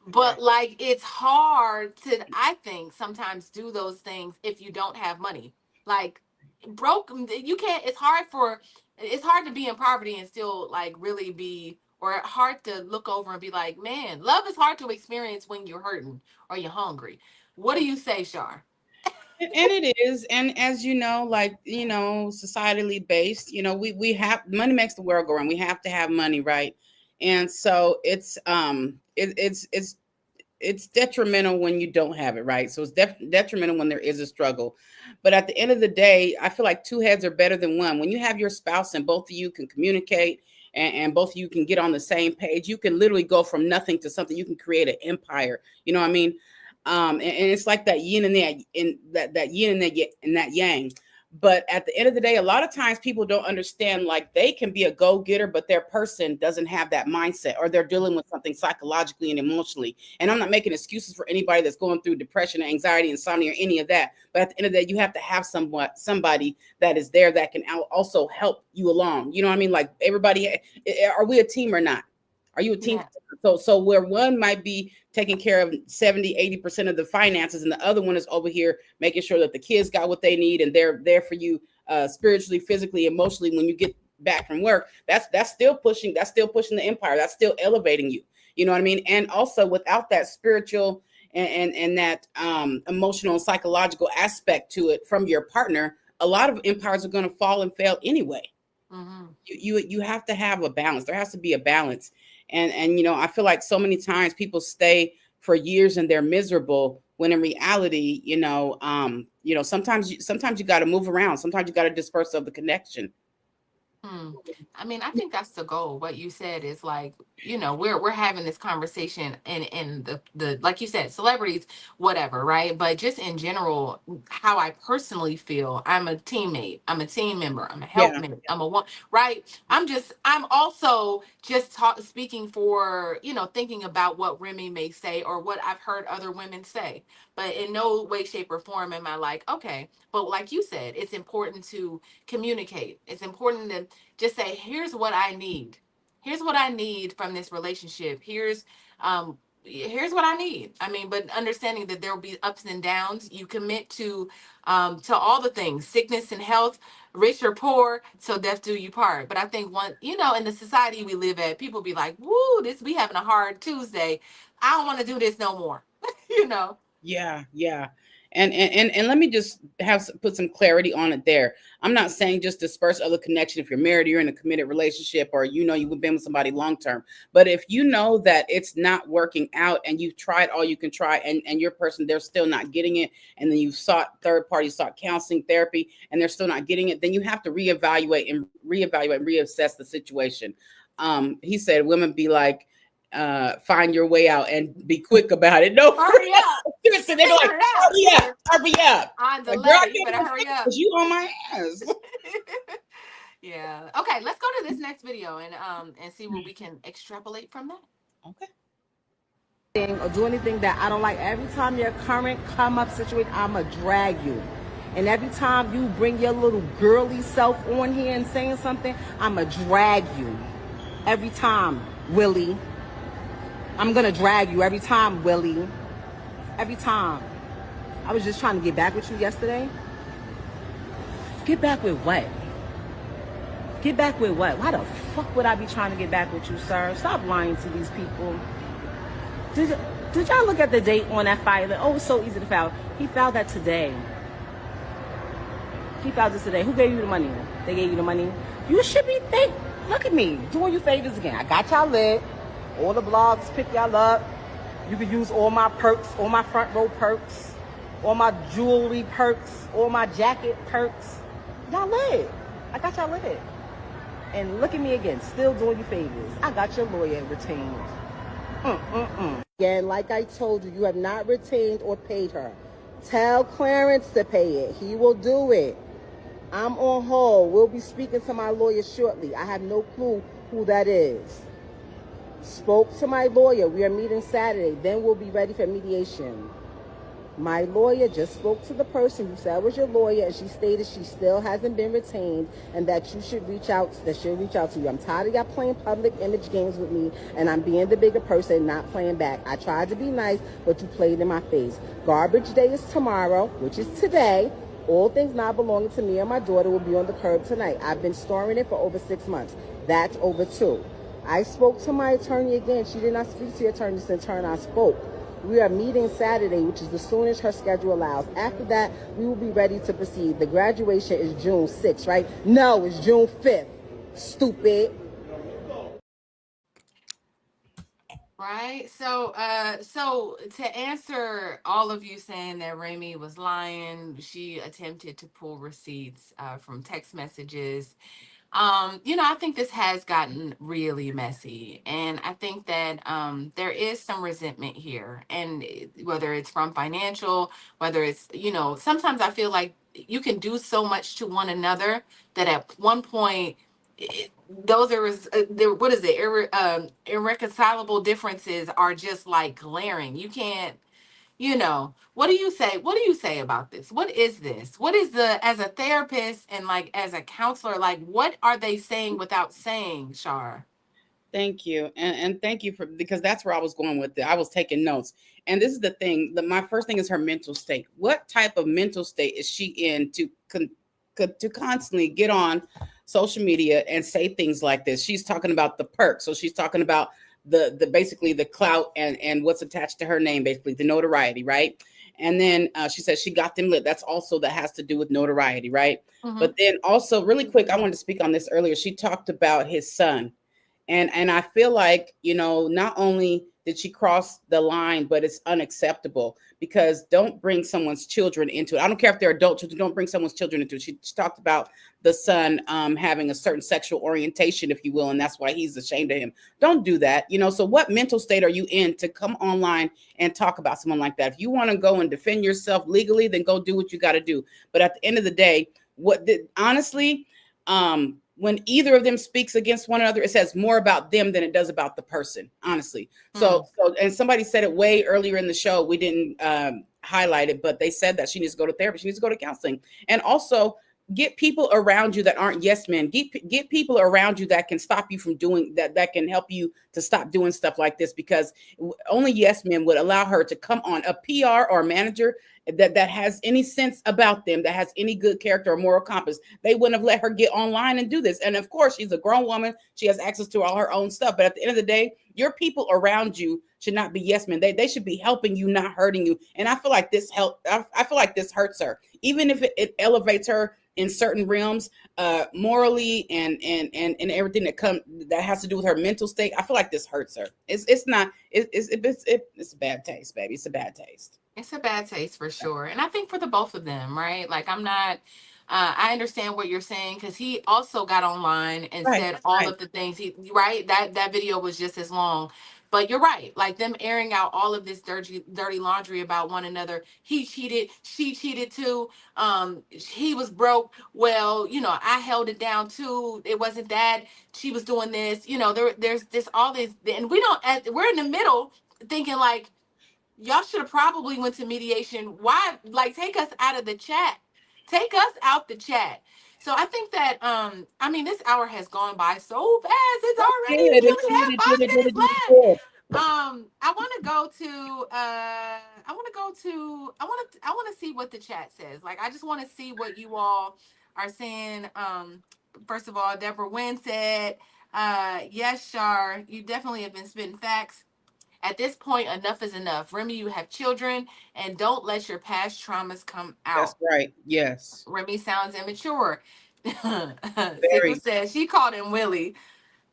But Right. like it's hard to, I think, sometimes do those things if you don't have money. Like broke, you can't. It's hard to be in poverty and still like really be, or hard to look over and be like, man, love is hard to experience when you're hurting or you're hungry. What do you say, Shar? And it is, and as you know, like societally based, we have money makes the world go round. We have to have money, right? And so it's detrimental when you don't have it, right? So it's detrimental when there is a struggle. But at the end of the day, I feel like two heads are better than one. When you have your spouse and both of you can communicate, and both of you can get on the same page, you can literally go from nothing to something. You can create an empire. You know what I mean? And it's like that yin and that yin and that yang. But at the end of the day, a lot of times people don't understand, like they can be a go-getter, but their person doesn't have that mindset, or they're dealing with something psychologically and emotionally. And I'm not making excuses for anybody that's going through depression, anxiety, insomnia, or any of that. But at the end of the day, you have to have somebody that is there that can also help you along. You know what I mean? Like everybody, are we a team or not? Are you a team? Yeah. So where one might be taking care of 70, 80% of the finances, and the other one is over here making sure that the kids got what they need, and they're there for you spiritually, physically, emotionally when you get back from work. That's still pushing the empire. That's still elevating you. You know what I mean? And also, without that spiritual and that emotional and psychological aspect to it from your partner, a lot of empires are going to fall and fail anyway. Mm-hmm. You have to have a balance. There has to be a balance. And I feel like so many times people stay for years and they're miserable, when in reality, sometimes you got to move around. Sometimes you got to disperse of the connection. Hmm. I mean, I think that's the goal. What you said is like, we're having this conversation in the like you said, celebrities, whatever, right? But just in general, how I personally feel, I'm a teammate, I'm a team member, I'm a Yeah. helpmate, I'm a one, right? I'm also just speaking for, thinking about what Remy may say or what I've heard other women say. But in no way, shape, or form am I like, okay. But like you said, it's important to communicate. It's important to just say, here's what I need. Here's what I need from this relationship. Here's here's what I need. I mean, but understanding that there will be ups and downs. You commit to all the things, sickness and health, rich or poor, till death do you part. But I think one, in the society we live at, people be like, woo, this we having a hard Tuesday. I don't want to do this no more. you know. Yeah, yeah. And let me just put some clarity on it there. I'm not saying just disperse other connection if you're married, you're in a committed relationship, or you've been with somebody long term. But if you know that it's not working out and you've tried all you can try, and your person, they're still not getting it, and then you've sought third party, sought counseling, therapy, and they're still not getting it, then you have to reevaluate and reassess the situation. He said women be like, find your way out and be quick about it. No, hurry up. seriously, they be like, hurry up. On the Like, girl, you better hurry up. you on my ass. Yeah. Okay, let's go to this next video and see what we can extrapolate from that. Okay. Or do anything that I don't like. Every time your current come up situation, I'ma drag you. And every time you bring your little girly self on here and saying something, I'ma drag you. Every time, Willie. I'm gonna drag you every time, Willie. Every time. I was just trying to get back with you yesterday. Get back with what? Get back with what? Why the fuck would I be trying to get back with you, sir? Stop lying to these people. Did y'all look at the date on that file? Oh, it's so easy to file. He filed that today. He filed this today. Who gave you the money? They gave you the money. You should be look at me, doing you favors again. I got y'all lit. All the blogs pick y'all up. You can use all my perks, all my front row perks, all my jewelry perks, all my jacket perks. Y'all lit. I got y'all lit. And look at me again, still doing you favors. I got your lawyer retained. Again, like I told you, you have not retained or paid her. Tell Clarence to pay it. He will do it. I'm on hold. We'll be speaking to my lawyer shortly. I have no clue who that is. Spoke to my lawyer. We are meeting Saturday. Then we'll be ready for mediation. My lawyer just spoke to the person who said was your lawyer, and she stated she still hasn't been retained and that you should reach out, that she'll reach out to you. I'm tired of y'all playing public image games with me, and I'm being the bigger person, not playing back. I tried to be nice, but you played in my face. Garbage day is tomorrow, which is today. All things not belonging to me and my daughter will be on the curb tonight. I've been storing it for over 6 months. That's over 2. I spoke to my attorney again. She did not speak to your attorney since her and I spoke. We are meeting Saturday, which is the soonest her schedule allows. After that, we will be ready to proceed. The graduation is June 6th, right? No, it's June 5th. Stupid. Right. So to answer all of you saying that Remy was lying, she attempted to pull receipts from text messages. I think this has gotten really messy. And I think that there is some resentment here. And whether it's from financial, whether it's, sometimes I feel like you can do so much to one another that at one point, those are what is it? Irreconcilable differences are just like glaring. You can't, what do you say? What do you say about this? What is this? What is as a therapist and like as a counselor, like what are they saying without saying, Shar? Thank you. And thank you because that's where I was going with it. I was taking notes. And this is the thing, my first thing is her mental state. What type of mental state is she in to constantly get on social media and say things like this? She's talking about the perks. So she's talking about the basically the clout and what's attached to her name, basically the notoriety, right? And then she says she got them lit. That's also that has to do with notoriety, right? Mm-hmm. But then also really quick, I wanted to speak on this earlier. She talked about his son. And I feel like, not only did she cross the line, but it's unacceptable because don't bring someone's children into it. I don't care if they're adult children, don't bring someone's children into it. She talked about the son having a certain sexual orientation, if you will, and that's why he's ashamed of him. Don't do that. So what mental state are you in to come online and talk about someone like that? If you want to go and defend yourself legally, then go do what you got to do. But at the end of the day, honestly, when either of them speaks against one another, it says more about them than it does about the person, honestly. So, and somebody said it way earlier in the show. We didn't highlight it, but they said that she needs to go to therapy. She needs to go to counseling. And also, get people around you that aren't yes men. Get people around you that can stop you from doing that, that can help you to stop doing stuff like this, because only yes men would allow her to come on. A PR or manager that has any sense about them, that has any good character or moral compass, they wouldn't have let her get online and do this. And of course, she's a grown woman. She has access to all her own stuff. But at the end of the day, your people around you should not be yes men. They should be helping you, not hurting you. And I feel like this help. I feel like this hurts her, even if it elevates her in certain realms, morally and everything that has to do with her mental state. I feel like this hurts her. It's not. It's a bad taste, baby. It's a bad taste. It's a bad taste for sure. And I think for the both of them, right? Like, I'm not, I understand what you're saying, because he also got online and Right, said all right. of the things right? That video was just as long. But you're right. Like, them airing out all of this dirty laundry about one another. He cheated. She cheated too. He was broke. Well, I held it down too. It wasn't that she was doing this. There's this, all this, and we're in the middle thinking like, y'all should have probably went to mediation. Why? Like, take us out of the chat. Take us out the chat. So I think that I mean, this hour has gone by so fast. It's already, we only have 5 minutes left. I want to go to I want to see what the chat says. Like, I just want to see what you all are saying. First of all, Deborah Wynn said, yes, Shar, you definitely have been spitting facts. At this point, enough is enough. Remy, you have children, and don't let your past traumas come That's out. right. Yes. Remy sounds immature. Sickle Very. says she called him Willie.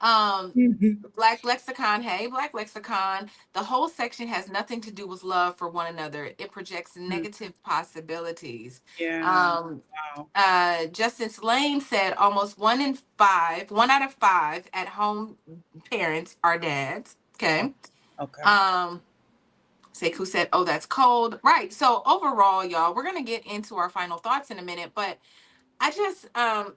Um, Mhm. Black Lexicon, hey, Black Lexicon. The whole section has nothing to do with love for one another. It projects negative possibilities. Yeah. Um, Wow. Justin Slane said almost 1 in 5, 1 out of 5 at home parents are dads. Oh, Okay. okay. Um, Sekou said, "Oh, that's cold." Right. So overall, y'all, we're gonna get into our final thoughts in a minute, but I just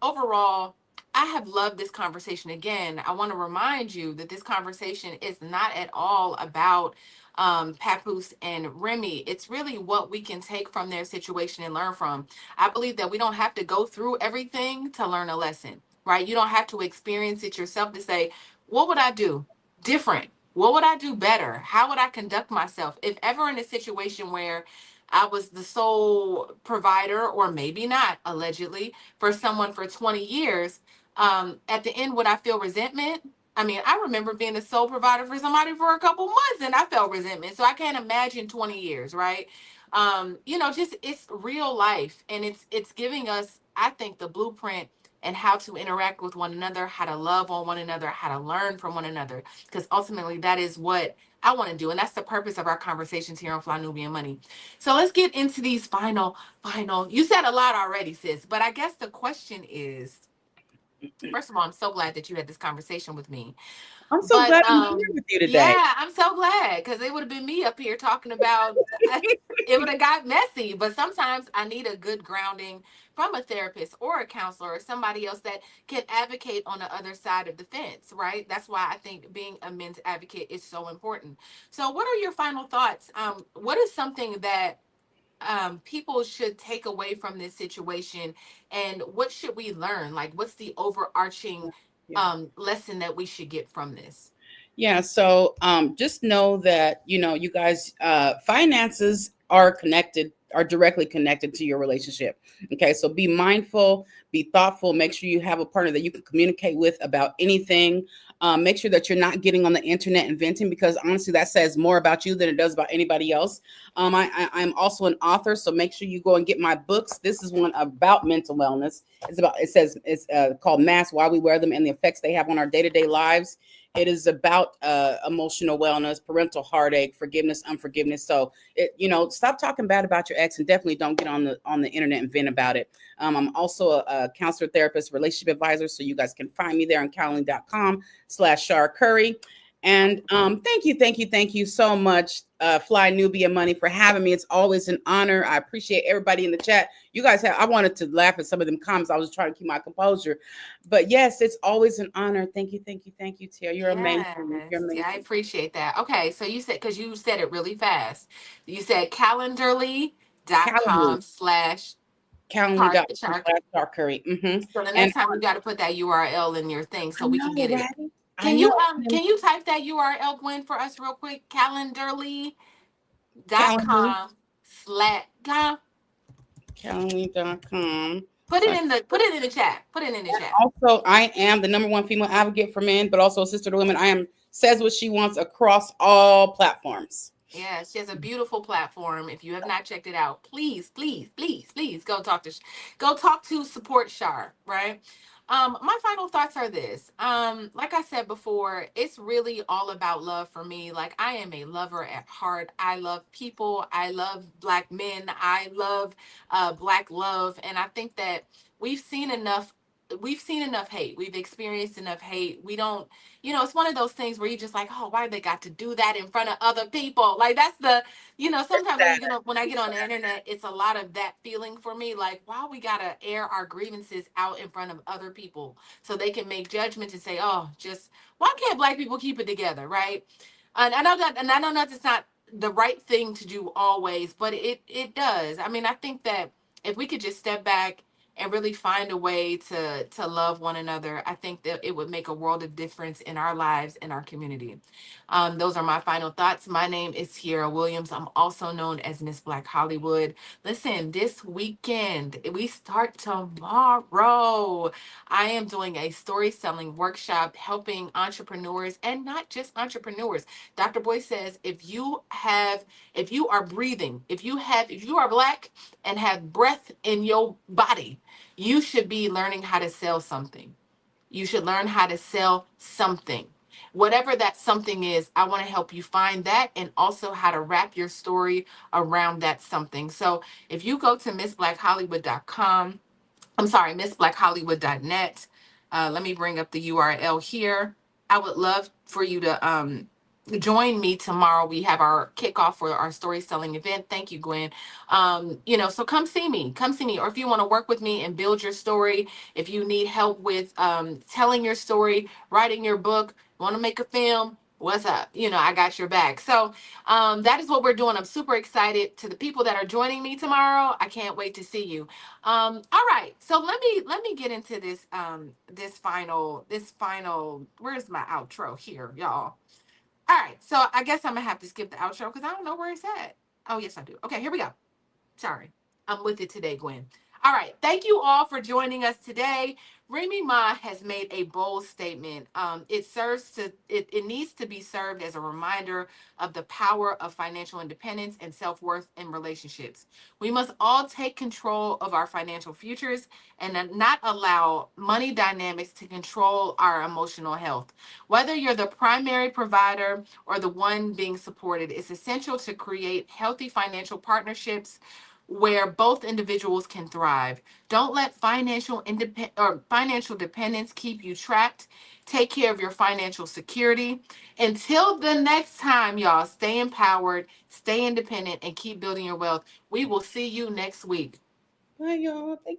overall, I have loved this conversation. Again, I want to remind you that this conversation is not at all about Papoose and Remy. It's really what we can take from their situation and learn from. I believe that we don't have to go through everything to learn a lesson, right? You don't have to experience it yourself to say, what would I do different? What would I do better? How would I conduct myself if ever in a situation where I was the sole provider, or maybe not, allegedly, for someone for 20 years. At the end, would I feel resentment? I mean, I remember being the sole provider for somebody for a couple months and I felt resentment. So I can't imagine 20 years, right? Just, it's real life, and it's giving us, I think, the blueprint and how to interact with one another, how to love on one another, how to learn from one another. Because ultimately, that is what I want to do. And that's the purpose of our conversations here on Fly Nubian Money. So let's get into these final. You said a lot already, sis. But I guess the question is, first of all, I'm so glad that you had this conversation with me. I'm so But glad I'm here with you today. yeah, I'm so glad, because it would have been me up here talking about it would have got messy. But sometimes I need a good grounding from a therapist or a counselor or somebody else that can advocate on the other side of the fence, right? That's why I think being a men's advocate is so important. So what are your final thoughts? What is something that people should take away from this situation, and what should we learn? Like, what's the overarching Yeah. lesson that we should get from this? Yeah, so just know that you guys, finances are directly connected to your relationship. Okay, so be mindful, be thoughtful, make sure you have a partner that you can communicate with about anything. Make sure that you're not getting on the internet and venting, because honestly, that says more about you than it does about anybody else. I'm also an author, so make sure you go and get my books. This is one about mental wellness. It's called Masks: Why We Wear Them and the Effects They Have on Our Day-to-Day Lives. It is about emotional wellness, parental heartache, forgiveness, unforgiveness. So, stop talking bad about your ex, and definitely don't get on the internet and vent about it. I'm also a counselor, therapist, relationship advisor. So you guys can find me there on calendly.com/Shar Curry. And thank you so much, Fly Nubia Money, for having me. It's always an honor. I appreciate everybody in the chat. You guys I wanted to laugh at some of them comments. I was trying to keep my composure. But yes, it's always an honor. Thank you, Tia. You're amazing. You're Yes, yeah, I amazing. appreciate that. Okay, so you said, because you said it really fast, you said calendly.com Calendly. slash Calendly.com Char. slash Star Curry. So the And next time you got to put that URL in your thing I so we can know, get it. right? I know. And Can you type that URL, Gwen, for us real quick? Calendly, Calendarly.com slash Calendly.com. put it in the chat. Put it in the chat. Also, I am the #1 female advocate for men, but also a sister to women. I am says what she wants across all platforms. Yeah, she has a beautiful platform. If you have not checked it out, please, please, please, please go talk to support Shar, right? My final thoughts are this. Like I said before, it's really all about love for me. Like I am a lover at heart. I love people. I love black men. I love black love. And I think that we've seen enough we've seen enough hate. We've experienced enough hate. We don't it's one of those things where you just like, oh, why they got to do that in front of other people? Like that's sometimes when when I get on the internet, it's a lot of that feeling for me. Like, why we gotta air our grievances out in front of other people so they can make judgments and say, oh, just why can't black people keep it together, right? And I know that's not the right thing to do always, but it does. I mean, I think that if we could just step back and really find a way to love one another, I think that it would make a world of difference in our lives and our community. Those are my final thoughts. My name is Sierra Williams. I'm also known as Miss Black Hollywood. Listen, this weekend we start tomorrow. I am doing a story selling workshop helping entrepreneurs, and not just entrepreneurs. Dr. Boy says if you are breathing, if you are black and have breath in your body, you should be learning how to sell something. You should learn how to sell something. Whatever that something is, I want to help you find that and also how to wrap your story around that something. So if you go to missblackhollywood.com, I'm sorry, missblackhollywood.net. Let me bring up the URL here. I would love for you to join me tomorrow. We have our kickoff for our story selling event. Thank you, Gwen. So come see me. Come see me. Or if you want to work with me and build your story, if you need help with telling your story, writing your book, want to make a film, what's up? I got your back. So that is what we're doing. I'm super excited. To the people that are joining me tomorrow, I can't wait to see you. All right, so let me get into this final. Where's my outro here, y'all? All right, so I guess I'm gonna have to skip the outro because I don't know where it's at. Oh yes, I do. Okay, here we go. Sorry. I'm with it today, Gwen. All right. Thank you all for joining us today. Remy Ma has made a bold statement. It needs to be served as a reminder of the power of financial independence and self-worth in relationships. We must all take control of our financial futures and not allow money dynamics to control our emotional health. Whether you're the primary provider or the one being supported, it's essential to create healthy financial partnerships where both individuals can thrive. Don't let financial dependence keep you trapped. Take care of your financial security. Until the next time, y'all, stay empowered, stay independent, and keep building your wealth. We will see you next week. Bye, y'all. Thank you.